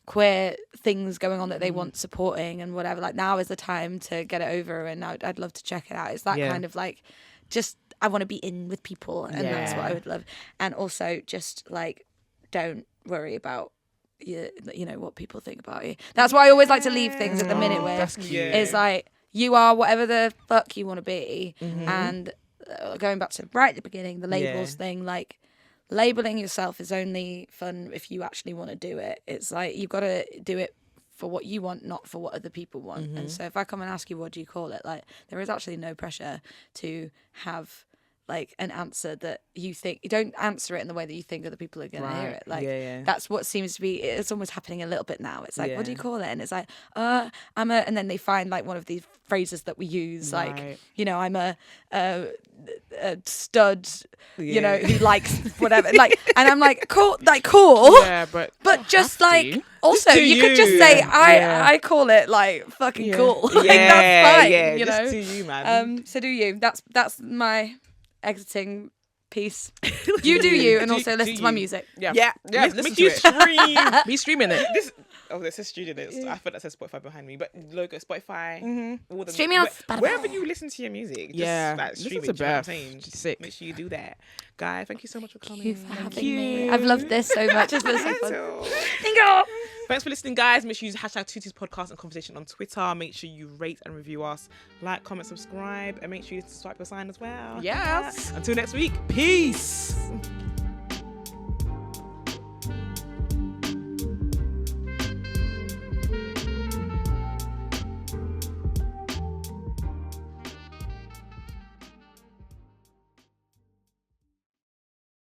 queer things going on that they want supporting and whatever, like now is the time to get it over, and I'd love to check it out. It's that kind of like, just I want to be in with people, and that's what I would love. And also just like, don't worry about what people think about you. That's why I always like to leave things at the minute where That's cute. it's like, you are whatever the fuck you want to be. And going back to right at the beginning, the labels thing, like, labeling yourself is only fun if you actually want to do it. It's like, you've got to do it for what you want, not for what other people want. And so if I come and ask you, what do you call it? Like, there is actually no pressure to have like an answer that you think. You don't answer it in the way that you think other people are going to hear it. Like, that's what seems to be, it's almost happening a little bit now. It's like, what do you call it? And it's like, I'm a, and then they find like one of these phrases that we use, like, I'm a stud, who likes whatever, like, and I'm like, cool, Yeah, but just like, to. also Just do you could just you. say, I call it like fucking cool. Like, that's fine, just do you, man. So do you. That's my exiting piece. You do you, and also listen to my music. Yeah. Listen Make to you it. stream. Be streaming it. That says studio notes. I thought that says Spotify behind me, but logo Spotify. All the, Streaming on Spotify. Wherever you listen to your music, just like, Listen stream to it. Do you know what I'm Beth. saying? She's sick. Make sure you do that, Guy. Thank you so much for coming. Thank you for having me. I've loved this so much. It's been so fun. Thank you. Thanks for listening, guys. Make sure you use #Tutu's podcast and conversation on Twitter. Make sure you rate and review us. Like, comment, subscribe, and make sure you swipe your sign as well. Yes. Until next week. Peace.